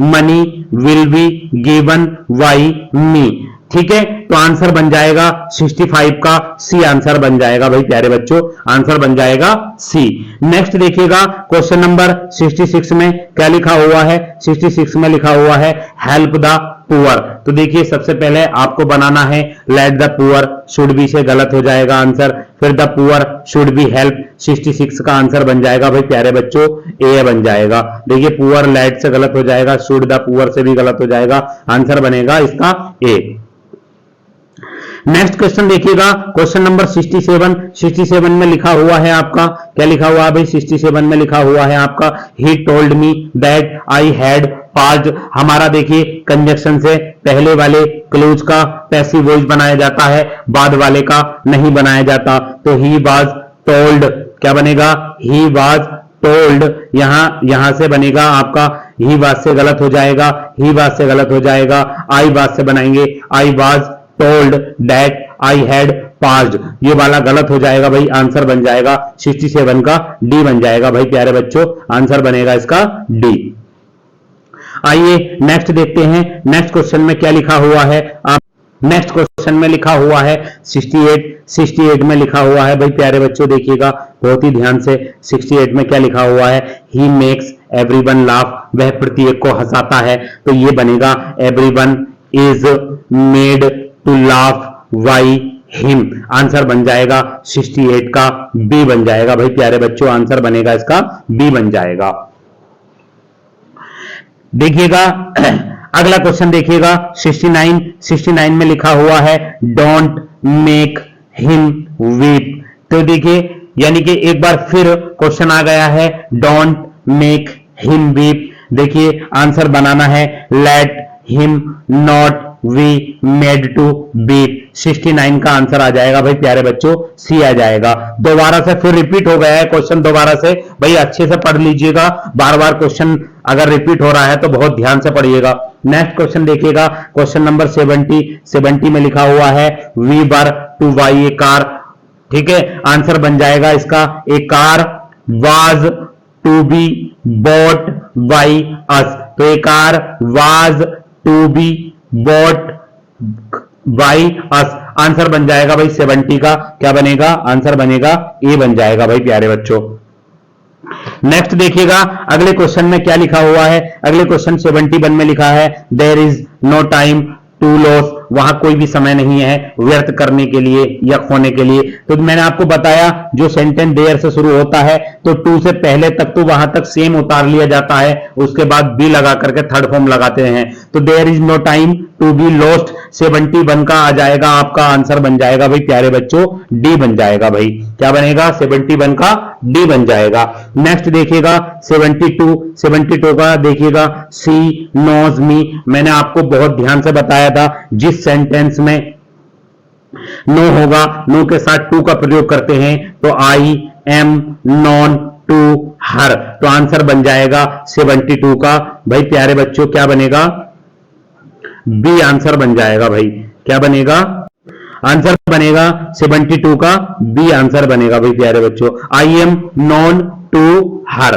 money will be given by me, ठीक है, तो आंसर बन जाएगा 65 का सी आंसर बन जाएगा भाई प्यारे बच्चों, आंसर बन जाएगा सी। नेक्स्ट देखिएगा क्वेश्चन नंबर 66 में क्या लिखा हुआ है। 66 में लिखा हुआ है हेल्प द पुअर। तो देखिए सबसे पहले आपको बनाना है let the poor should be से गलत हो जाएगा आंसर, फिर the poor should be help. 66 का आंसर बन जाएगा भाई प्यारे बच्चों ए बन जाएगा। देखिए पुअर लेट से गलत हो जाएगा, शुड द पुअर से भी गलत हो जाएगा, आंसर बनेगा इसका ए। नेक्स्ट क्वेश्चन देखिएगा क्वेश्चन नंबर 67। 67 में लिखा हुआ है आपका, क्या लिखा हुआ है भाई 67 में लिखा हुआ है आपका he told me that I had passed. हमारा देखिए कंजक्शन से पहले वाले क्लोज का पैसिव वॉइस बनाया जाता है, बाद वाले का नहीं बनाया जाता। तो ही वाज टोल्ड क्या बनेगा, ही वाज टोल्ड। यहां से बनेगा आपका ही वाज से गलत हो जाएगा, ही वाज से गलत हो जाएगा, आई वाज से बनाएंगे I was told that I had passed. ये वाला गलत हो जाएगा भाई, आंसर बन जाएगा 67 का डी बन जाएगा भाई प्यारे बच्चों, आंसर बनेगा इसका डी। आइए नेक्स्ट देखते हैं नेक्स्ट क्वेश्चन में क्या लिखा हुआ है। आप नेक्स्ट क्वेश्चन में लिखा हुआ है 68 में लिखा हुआ है भाई प्यारे बच्चों, देखिएगा बहुत ही ध्यान से। 68 में क्या लिखा हुआ है ही मेक्स एवरीवन लाफ, वह प्रत्येक को हंसाता है। तो ये बनेगा everyone is made to laugh by him, answer बन जाएगा 68 का बी बन जाएगा भाई प्यारे बच्चों, आंसर बनेगा इसका बी बन जाएगा। देखिएगा अगला क्वेश्चन देखिएगा 69 में लिखा हुआ है डोंट मेक हिम वीप। तो देखिए यानी कि एक बार फिर क्वेश्चन आ गया है डोंट मेक हिम वीप। देखिए आंसर बनाना है let him not we made to weep. 69 का आंसर आ जाएगा भाई प्यारे बच्चों सी आ जाएगा। दोबारा से फिर रिपीट हो गया है क्वेश्चन, दोबारा से भाई अच्छे से पढ़ लीजिएगा, बार बार क्वेश्चन अगर रिपीट हो रहा है तो बहुत ध्यान से पढ़िएगा। नेक्स्ट क्वेश्चन देखिएगा क्वेश्चन नंबर 70 में लिखा हुआ है we were to buy a car. ठीक है, आंसर बन जाएगा इसका a car was to be bought by us. तो a car was to be bought by us, answer बन जाएगा भाई 70 का क्या बनेगा, आंसर बनेगा ए बन जाएगा भाई प्यारे बच्चों। नेक्स्ट देखिएगा अगले क्वेश्चन में क्या लिखा हुआ है। अगले क्वेश्चन 71 में लिखा है there is no time to lose, वहां कोई भी समय नहीं है व्यर्थ करने के लिए या खोने के लिए। तो मैंने आपको बताया जो सेंटेंस देयर से शुरू होता है तो टू से पहले तक तो वहां तक सेम उतार लिया जाता है, उसके बाद बी लगा करके थर्ड फॉर्म लगाते हैं। तो there is no time to be lost 71 का आ जाएगा, आपका आंसर बन जाएगा भाई प्यारे बच्चों डी बन जाएगा भाई, क्या बनेगा 71 का डी बन जाएगा। नेक्स्ट देखिएगा 72 का देखिएगा सी नोज मी। मैंने आपको बहुत ध्यान से बताया था जिस सेंटेंस में नो होगा, नो के साथ टू का प्रयोग करते हैं तो I am known to her. तो आंसर बन जाएगा 72 का भाई प्यारे बच्चों, क्या बनेगा बी आंसर बन जाएगा भाई, क्या बनेगा आंसर बनेगा 72 का बी आंसर बनेगा भाई प्यारे बच्चों, I am known to her.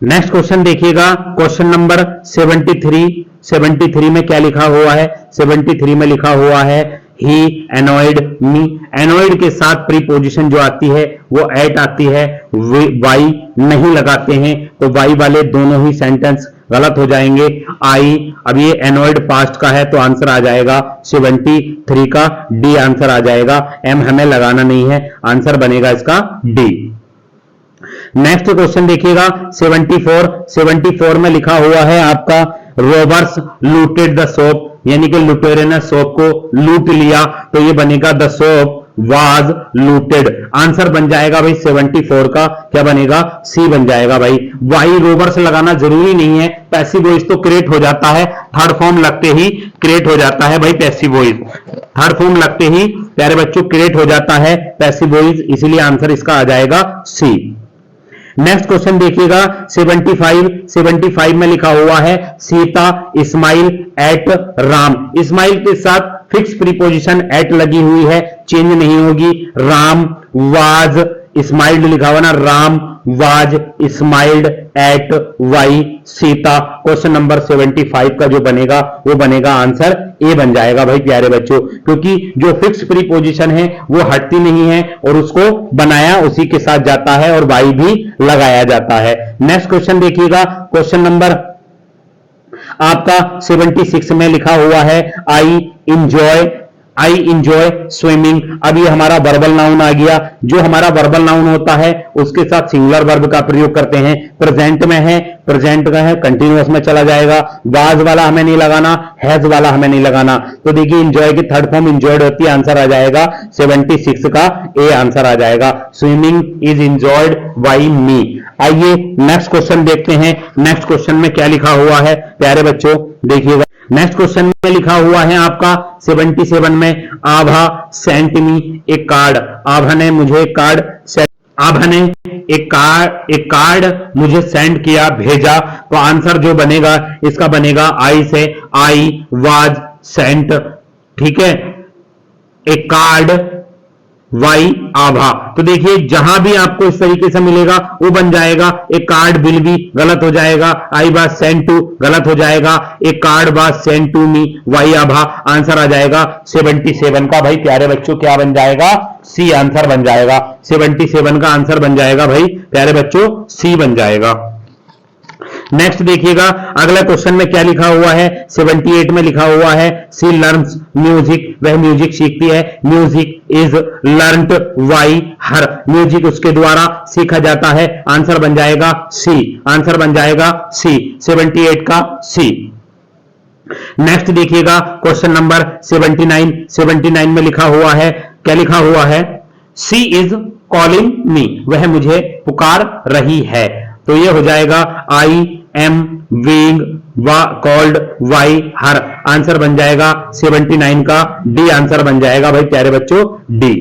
Next question देखिएगा क्वेश्चन नंबर 73 में क्या लिखा हुआ है। 73 में लिखा हुआ है ही एनॉयड मी। एनॉयड के साथ प्रीपोजिशन जो आती है वो एट आती है, वाई नहीं लगाते हैं तो वाई वाले दोनों ही सेंटेंस गलत हो जाएंगे। आई अब ये एनॉयड पास्ट का है तो आंसर आ जाएगा 73 का डी आंसर आ जाएगा, एम हमें लगाना नहीं है, आंसर बनेगा इसका डी। नेक्स्ट क्वेश्चन देखिएगा 74 में लिखा हुआ है आपका रोबर्स लूटेड द शॉप, यानी कि लुटेरे ने शॉप को लूट लिया तो ये बनेगा the shop was looted. Answer बन जाएगा भाई 74 का क्या बनेगा सी बन जाएगा भाई। वाई रोबर्स लगाना जरूरी नहीं है, पैसिव वॉइस तो क्रिएट हो जाता है, थर्ड फॉर्म लगते ही क्रिएट हो जाता है भाई पैसिव वॉइस, थर्ड फॉर्म लगते ही प्यारे बच्चों क्रिएट हो जाता है पैसिव वॉइस, इसलिए आंसर इसका आ जाएगा सी। नेक्स्ट क्वेश्चन देखिएगा 75 में लिखा हुआ है Sita smile at Ram. Smile के साथ फिक्स प्रीपोजिशन एट लगी हुई है, चेंज नहीं होगी। राम वाज स्माइल्ड लिखा हुआ ना, Ram was smiled at by Sita. Question number 75 का जो बनेगा वो बनेगा आंसर ए बन जाएगा भाई प्यारे बच्चों, क्योंकि जो फिक्स प्रीपोजिशन है वो हटती नहीं है और उसको बनाया उसी के साथ जाता है और वाई भी लगाया जाता है। नेक्स्ट क्वेश्चन देखिएगा, क्वेश्चन नंबर आपका 76 में लिखा हुआ है आई इंजॉय स्विमिंग। अब ये हमारा वर्बल नाउन आ गया। जो हमारा वर्बल नाउन होता है उसके साथ सिंगुलर वर्ब का प्रयोग करते हैं। प्रेजेंट में है, प्रेजेंट का है, कंटिन्यूअस में चला जाएगा। वाज वाला हमें नहीं लगाना, हैज वाला हमें नहीं लगाना। तो देखिए इंजॉय की थर्ड फॉर्म इंजॉयड होती है, आंसर आ जाएगा 76 का ए आंसर आ जाएगा। स्विमिंग इज इंजॉयड बाई मी। आइए नेक्स्ट क्वेश्चन देखते हैं। नेक्स्ट क्वेश्चन में क्या लिखा हुआ है प्यारे बच्चों, देखिएगा। नेक्स्ट क्वेश्चन में लिखा हुआ है आपका 77 में, आभा सेंट मी ए कार्ड। आभा ने मुझे एक कार्ड मुझे सेंड किया, भेजा। तो आंसर जो बनेगा इसका बनेगा आई से, आई वाज सेंट, ठीक है, ए कार्ड वाई आभा। तो देखिए जहां भी आपको इस तरीके से मिलेगा वो बन जाएगा। ए कार्ड विल बी गलत हो जाएगा, आई वाज सेंट टू गलत हो जाएगा, a card was sent to me by Abha. Answer आ जाएगा 77 का भाई प्यारे बच्चों, क्या बन जाएगा, सी आंसर बन जाएगा। 77 का आंसर बन जाएगा भाई प्यारे बच्चों, सी बन जाएगा। नेक्स्ट देखिएगा अगला क्वेश्चन में क्या लिखा हुआ है, 78 में लिखा हुआ है सी लर्न्स म्यूजिक, वह म्यूजिक सीखती है। Music is learned by her, music उसके द्वारा सीखा जाता है। आंसर बन जाएगा सी, आंसर बन जाएगा सी, 78 का सी। नेक्स्ट देखिएगा क्वेश्चन नंबर 79 में लिखा हुआ है, क्या लिखा हुआ है, सी इज कॉलिंग मी, वह मुझे पुकार रही है। तो ये हो जाएगा I am being called by her. Answer बन जाएगा 79 का डी आंसर बन जाएगा भाई प्यारे बच्चों, डी।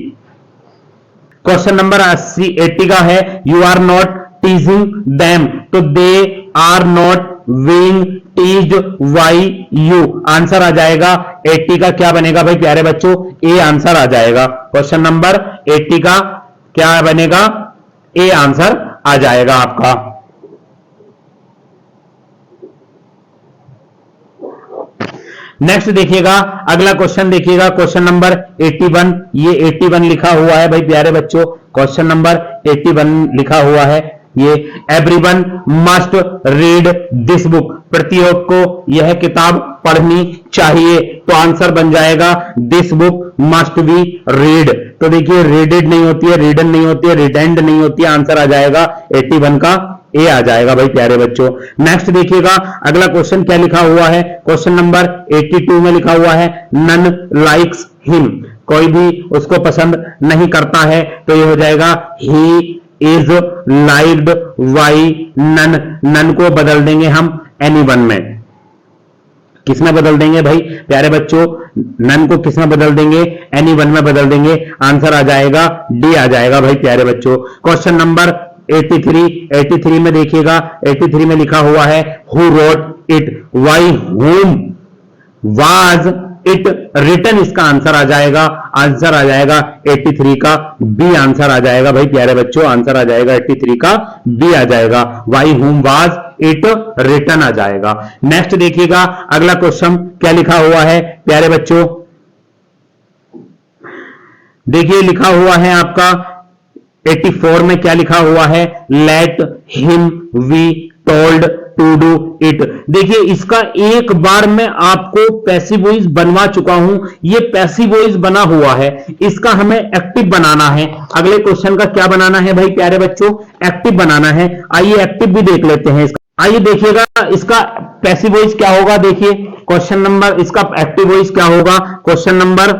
क्वेश्चन नंबर 80 का है, you are not teasing them, तो they are not being teased by you. Answer आ जाएगा 80 का क्या बनेगा भाई प्यारे बच्चों, ए आंसर आ जाएगा। क्वेश्चन नंबर 80 का क्या बनेगा, ए आंसर आ जाएगा आपका। नेक्स्ट देखिएगा अगला क्वेश्चन, देखिएगा क्वेश्चन नंबर 81। ये 81 लिखा हुआ है भाई प्यारे बच्चों, क्वेश्चन नंबर 81 लिखा हुआ है ये, everyone must read this book, प्रत्येक को यह किताब पढ़नी चाहिए। तो आंसर बन जाएगा this book must be read. तो देखिए रीडेड नहीं होती है, रीडन नहीं होती है, रिडेंड नहीं होती है, आंसर आ जाएगा 81 का ए आ जाएगा भाई प्यारे बच्चों। नेक्स्ट देखिएगा अगला क्वेश्चन क्या लिखा हुआ है, क्वेश्चन नंबर 82 में लिखा हुआ है नन लाइक्स हिम, कोई भी उसको पसंद नहीं करता है। तो ये हो जाएगा he is liked by none, none को बदल देंगे हम एनीवन में। किसमें बदल देंगे भाई प्यारे बच्चों, नन को किसमें बदल देंगे, एनीवन में बदल देंगे। आंसर आ जाएगा डी आ जाएगा भाई प्यारे बच्चों। क्वेश्चन नंबर 83 में देखिएगा, 83 में लिखा हुआ है who wrote it, by whom was it written, इसका आंसर आ जाएगा, आंसर आ जाएगा 83 का बी आंसर आ जाएगा भाई प्यारे बच्चों, आंसर आ जाएगा 83 का बी आ जाएगा, by whom was it written आ जाएगा। नेक्स्ट देखिएगा अगला क्वेश्चन क्या लिखा हुआ है प्यारे बच्चों, देखिए लिखा हुआ है आपका 84 में क्या लिखा हुआ है, let him be told to do it. देखिए इसका एक बार मैं आपको पैसिव वॉइस बनवा चुका हूं, ये पैसिव वॉइस बना हुआ है, इसका हमें एक्टिव बनाना है। अगले क्वेश्चन का क्या बनाना है भाई प्यारे बच्चों, एक्टिव बनाना है। आइए एक्टिव भी देख लेते हैं इसका। आइए देखिएगा इसका पैसिव वॉइस क्या होगा, देखिए क्वेश्चन नंबर, इसका एक्टिव वॉइस क्या होगा, क्वेश्चन नंबर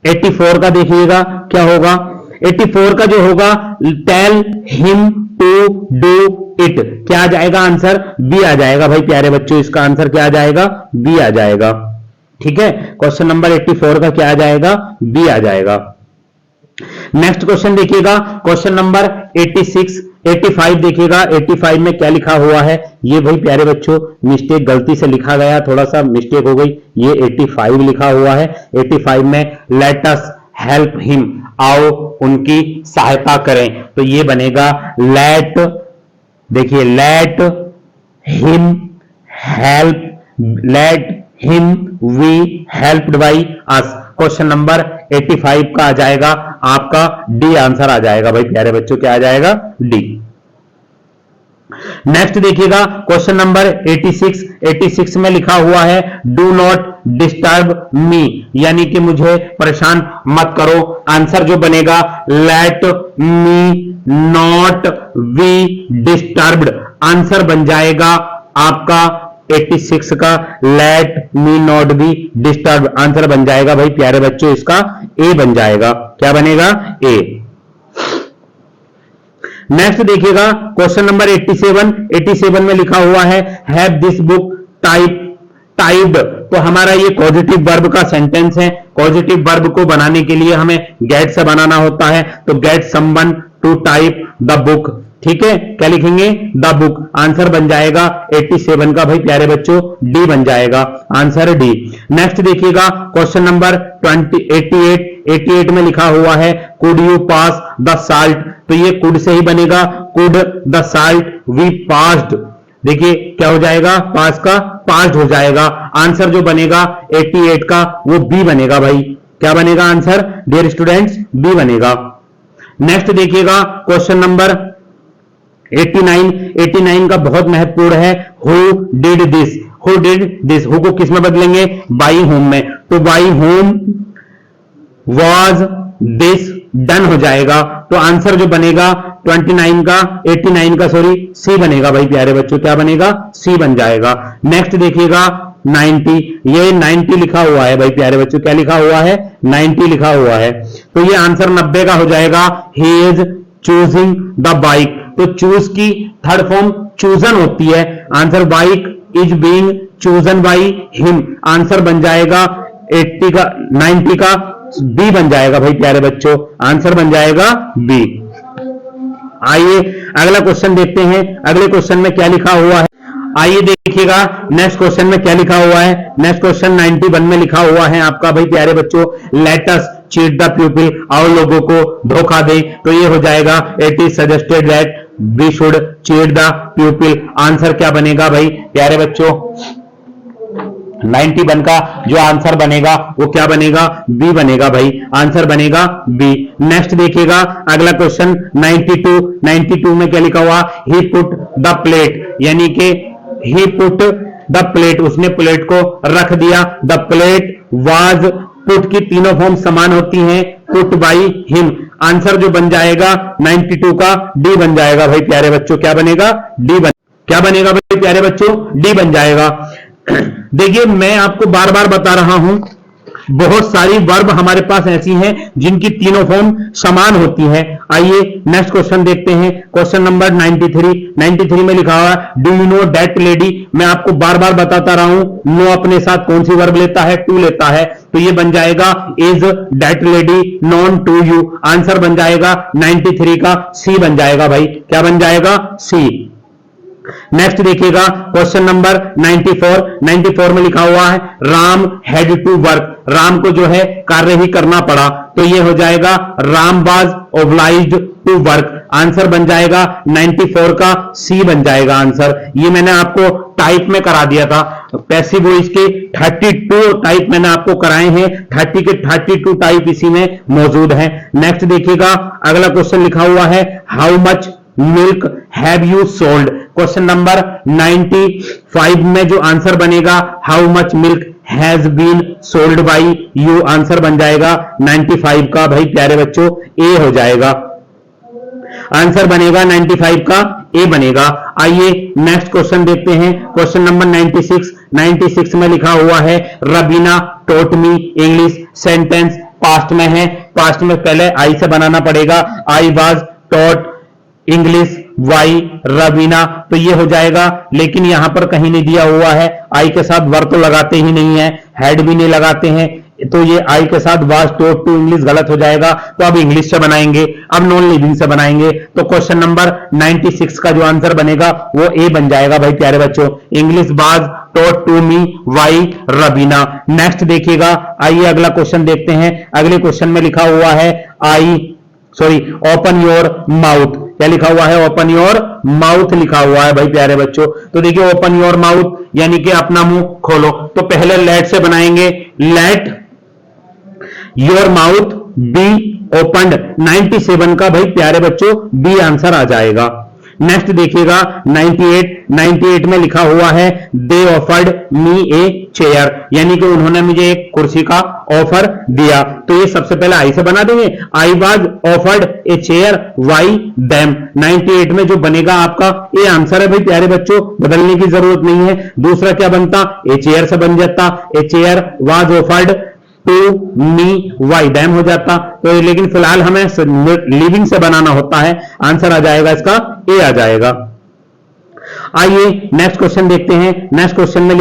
84 का देखिएगा क्या होगा, 84 का जो होगा tell him to do it, क्या आ जाएगा आंसर, बी आ जाएगा भाई प्यारे बच्चों, इसका आंसर क्या आ जाएगा, बी आ जाएगा। ठीक है, क्वेश्चन नंबर 84 का क्या आ जाएगा, बी आ जाएगा। नेक्स्ट क्वेश्चन देखिएगा क्वेश्चन नंबर 85 देखिएगा, 85 में क्या लिखा हुआ है, ये भाई प्यारे बच्चों मिस्टेक गलती से लिखा गया, थोड़ा सा मिस्टेक हो गई, ये 85 लिखा हुआ है। 85 में लेट अस हेल्प हिम, आओ उनकी सहायता करें। तो ये बनेगा लेट, देखिए let him help, let him be helped by us. Question number 85 का आ जाएगा आपका डी आंसर आ जाएगा भाई प्यारे बच्चों, क्या आ जाएगा? डी। नेक्स्ट देखिएगा क्वेश्चन नंबर 86। 86 में लिखा हुआ है डू नॉट डिस्टर्ब मी, यानी कि मुझे परेशान मत करो। आंसर जो बनेगा let me not B disturbed, answer बन जाएगा आपका 86 का late me not be disturb, answer बन जाएगा भाई प्यारे बच्चों इसका ए बन जाएगा। क्या बनेगा? ए। नेक्स्ट देखिएगा क्वेश्चन नंबर 87। 87 में लिखा हुआ है हैव दिस बुक टाइप्ड, तो हमारा ये पॉजिटिव वर्ब का सेंटेंस है। पॉजिटिव वर्ब को बनाने के लिए हमें गेट से बनाना होता है, तो get someone to type the book. ठीक है, क्या लिखेंगे? The book. आंसर बन जाएगा 87 का भाई प्यारे बच्चों डी बन जाएगा, आंसर डी। नेक्स्ट देखिएगा क्वेश्चन नंबर 88। 88 में लिखा हुआ है could you pass the salt, तो ये कुड से ही बनेगा, could the salt be passed. देखिए क्या हो जाएगा? पास का पास्ड हो जाएगा। आंसर जो बनेगा 88 का वो बी बनेगा भाई। क्या बनेगा आंसर डियर स्टूडेंट्स? बी बनेगा। नेक्स्ट देखिएगा क्वेश्चन नंबर 89। 89 का बहुत महत्वपूर्ण है who did this. Who did this, who co किस में बदलेंगे? बाई होम में, तो by home was this done हो जाएगा। तो आंसर जो बनेगा 29 का 89 का सॉरी सी बनेगा भाई प्यारे बच्चों। क्या बनेगा? सी बन जाएगा। नेक्स्ट देखिएगा 90। ये 90 लिखा हुआ है भाई प्यारे बच्चों, क्या लिखा हुआ है? 90 लिखा हुआ है, तो ये आंसर 90 का हो जाएगा he is choosing the bike. तो चूज की थर्ड फॉर्म चूजन होती है, answer bike is being chosen by him, answer बन जाएगा 80 का 90 का बी बन जाएगा भाई प्यारे बच्चों, आंसर बन जाएगा बी। आइए अगला क्वेश्चन देखते हैं, अगले क्वेश्चन में क्या लिखा हुआ है। आइए देखिएगा नेक्स्ट क्वेश्चन में क्या लिखा हुआ है। नेक्स्ट क्वेश्चन 91 में लिखा हुआ है आपका भाई प्यारे बच्चों let us cheat the people, आओ लोगों को धोखा दे। तो ये हो जाएगा it is suggested that we should cheat the people, answer क्या बनेगा भाई प्यारे बच्चों? 91 का जो आंसर बनेगा वो क्या बनेगा? बी बनेगा भाई, आंसर बनेगा बी। नेक्स्ट देखिएगा अगला क्वेश्चन 92। 92 में क्या लिखा हुआ? ही पुट द प्लेट, यानी कि ही पुट द प्लेट, उसने प्लेट को रख दिया। द प्लेट वाज पुट की तीनों फॉर्म समान होती हैं, पुट बाई हिम, आंसर जो बन जाएगा 92 का डी बन जाएगा भाई प्यारे बच्चों। क्या बनेगा? डी बन, क्या बनेगा भाई प्यारे बच्चों? डी बन जाएगा। देखिए मैं आपको बार बार बता रहा हूं बहुत सारी वर्ब हमारे पास ऐसी हैं जिनकी तीनों फॉर्म समान होती है। आइए नेक्स्ट क्वेश्चन देखते हैं, क्वेश्चन नंबर 93। 93 में लिखा हुआ है do you know that lady, मैं आपको बार बार बताता रहा हूं नो अपने साथ कौन सी वर्ब लेता है? टू लेता है, तो ये बन जाएगा is that lady known to you, answer बन जाएगा 93 का सी बन जाएगा भाई। क्या बन जाएगा? सी। नेक्स्ट देखिएगा क्वेश्चन नंबर 94। 94 में लिखा हुआ है Ram had to work, Ram को जो है कार्य ही करना पड़ा, तो ये हो जाएगा Ram was obliged to work, answer बन जाएगा 94 का सी बन जाएगा आंसर। ये मैंने आपको टाइप में करा दिया था, पैसिव वॉइस के 32 टाइप मैंने आपको कराए हैं, 30 के 32 टाइप इसी में मौजूद हैं। नेक्स्ट देखिएगा अगला क्वेश्चन लिखा हुआ है how much milk have you sold, question number 95 में जो आंसर बनेगा how much milk has been sold by you, answer बन जाएगा 95 का भाई प्यारे बच्चों ए हो जाएगा, आंसर बनेगा 95 का ए बनेगा। आइए नेक्स्ट क्वेश्चन देखते हैं, क्वेश्चन नंबर 96। 96 में लिखा हुआ है Rabina taught me English, sentence past में है, पास्ट में पहले आई से बनाना पड़ेगा, I was taught English by Raveena, तो ये हो जाएगा, लेकिन यहां पर कहीं नहीं दिया हुआ है, आई के साथ वर्ब तो लगाते ही नहीं है, हेड भी नहीं लगाते हैं, तो ये आई के साथ वाज टोट टू इंग्लिश गलत हो जाएगा, तो अब इंग्लिश से बनाएंगे, अब नॉन लिविंग से बनाएंगे। तो क्वेश्चन नंबर 96 का जो आंसर बनेगा वो ए बन जाएगा भाई प्यारे बच्चों। English was taught to me by Rabina. Next देखिएगा, आइए अगला क्वेश्चन देखते हैं। अगले क्वेश्चन में लिखा हुआ है ओपन योर माउथ। क्या लिखा हुआ है? ओपन योर माउथ लिखा हुआ है भाई प्यारे बच्चों। तो देखिए ओपन योर माउथ यानी कि अपना मुंह खोलो। तो पहले लेट से बनाएंगे, let your mouth be opened. 97 का भाई प्यारे बच्चों बी आंसर आ जाएगा। नेक्स्ट देखिएगा 98 में लिखा हुआ है they offered me a chair, यानी कि उन्होंने मुझे एक कुर्सी का ऑफर दिया। तो ये सबसे पहले आई से बना देंगे, I was offered a chair by them. 98 में जो बनेगा आपका ए आंसर है भाई प्यारे बच्चों, बदलने की जरूरत नहीं है। दूसरा क्या बनता? ए चेयर से बन जाता, a chair was offered to me by them हो जाता। तो लेकिन फिलहाल हमें लिविंग से बनाना होता है, आंसर आ जाएगा इसका ए आ जाएगा। आइए नेक्स्ट क्वेश्चन देखते हैं। नेक्स्ट क्वेश्चन में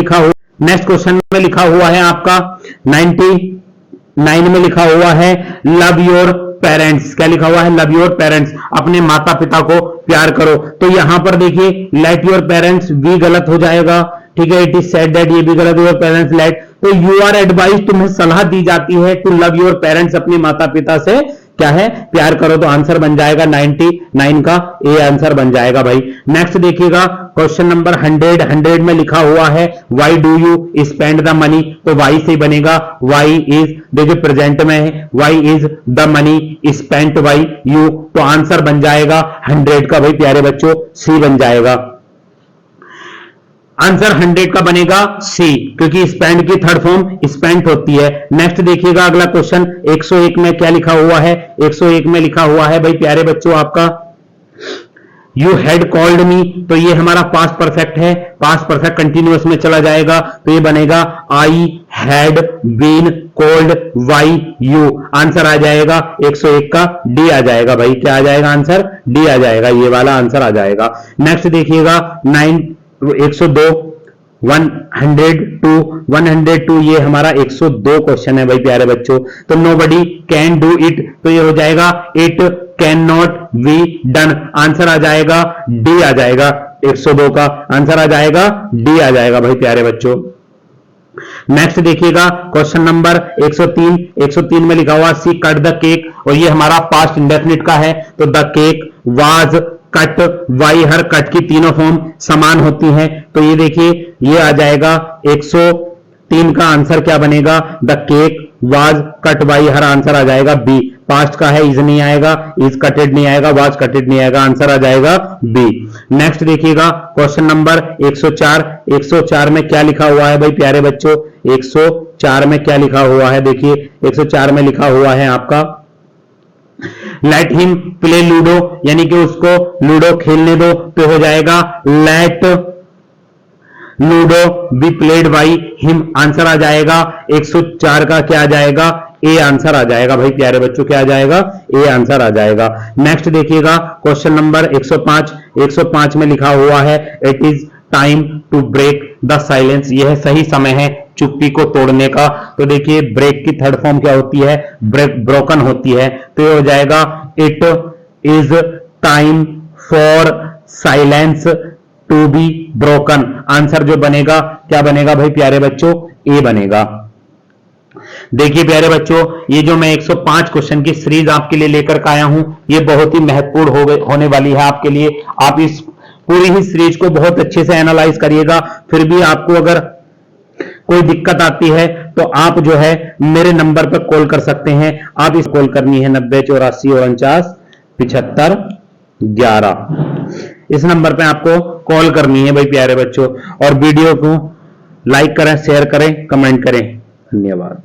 लिखा हुआ है आपका 99 में लिखा हुआ है लव योर पेरेंट्स। क्या लिखा हुआ है? लव योर पेरेंट्स, अपने माता पिता को प्यार करो। तो यहां पर देखिए लेट योर पेरेंट्स भी गलत हो जाएगा, ठीक है। इट इज सेड दैट, ये भी गलत, योर पेरेंट्स लेट। तो यू आर एडवाइज, तुम्हें सलाह दी जाती है टू लव योर पेरेंट्स, अपने माता पिता से क्या है? प्यार करो। तो आंसर बन जाएगा 99 का ए आंसर बन जाएगा भाई। नेक्स्ट देखिएगा क्वेश्चन नंबर 100 में लिखा हुआ है why do you spend the money. तो वाई से बनेगा, वाई इज, देखिए प्रेजेंट में है, why is the money spent by you. तो आंसर बन जाएगा 100 का भाई प्यारे बच्चों सी बन जाएगा। आंसर 100 का बनेगा सी, क्योंकि स्पेंड की थर्ड फॉर्म स्पेंट होती है। नेक्स्ट देखिएगा अगला क्वेश्चन 101 में क्या लिखा हुआ है? 101 में लिखा हुआ है भाई प्यारे बच्चों आपका यू हैड कॉल्ड मी। तो ये हमारा पास्ट परफेक्ट है, पास्ट परफेक्ट कंटिन्यूअस में चला जाएगा। तो ये बनेगा I had been called by you. Answer आ जाएगा 101 का डी आ जाएगा भाई। क्या आ जाएगा आंसर? डी आ जाएगा, ये वाला आंसर आ जाएगा। नेक्स्ट देखिएगा 102 102 ये हमारा 102 क्वेश्चन है भाई प्यारे बच्चों। तो नोबडी कैन डू इट, तो ये हो जाएगा it can not be done. Answer आ जाएगा डी आ जाएगा, 102 का आंसर आ जाएगा डी आ जाएगा भाई प्यारे बच्चों। नेक्स्ट देखिएगा क्वेश्चन नंबर 103 में लिखा हुआ सी कट द केक, और ये हमारा पास्ट इंडेफिनिट का है। तो the cake was cut by, her cut की तीनों फॉर्म समान होती हैं। तो ये देखिए ये आ जाएगा 103 का आंसर क्या बनेगा? The cake was cut by, her answer आ जाएगा बी। पास्ट का है, इज नहीं आएगा, इज कटेड नहीं आएगा, वाज कटेड नहीं आएगा, आंसर आ जाएगा बी। नेक्स्ट देखिएगा क्वेश्चन नंबर 104 में क्या लिखा हुआ है भाई प्यारे बच्चों? 104 में क्या लिखा हुआ है? देखिए 104 में लिखा हुआ है आपका लेट हिम प्ले लूडो, यानी कि उसको लूडो खेलने दो। तो हो जाएगा let ludo be played by him. Answer आ जाएगा 104 का क्या आ जाएगा? ए आंसर आ जाएगा भाई प्यारे बच्चों। क्या आ जाएगा? ए आंसर आ जाएगा। नेक्स्ट देखिएगा क्वेश्चन नंबर 105 में लिखा हुआ है it is time to break the silence. यह सही समय है चुप्पी को तोड़ने का। तो देखिए ब्रेक की थर्ड फॉर्म क्या होती है? ब्रोकन होती है। तो ये हो जाएगा it is time for silence to be broken. Answer जो बनेगा क्या बनेगा भाई प्यारे बच्चों? ए बनेगा। देखिए प्यारे बच्चों, ये जो मैं 105 क्वेश्चन की सीरीज आपके लिए लेकर आया हूं, ये बहुत ही महत्वपूर्ण होने वाली है आपके लिए। आप इस पूरी ही सीरीज को बहुत अच्छे से एनालाइज करिएगा। फिर भी आपको अगर कोई दिक्कत आती है तो आप जो है मेरे नंबर पर कॉल कर सकते हैं। आप इस कॉल करनी है 90 84 49 75 11। इस नंबर पे आपको कॉल करनी है भाई प्यारे बच्चों। और वीडियो को लाइक करें, शेयर करें, कमेंट करें। धन्यवाद।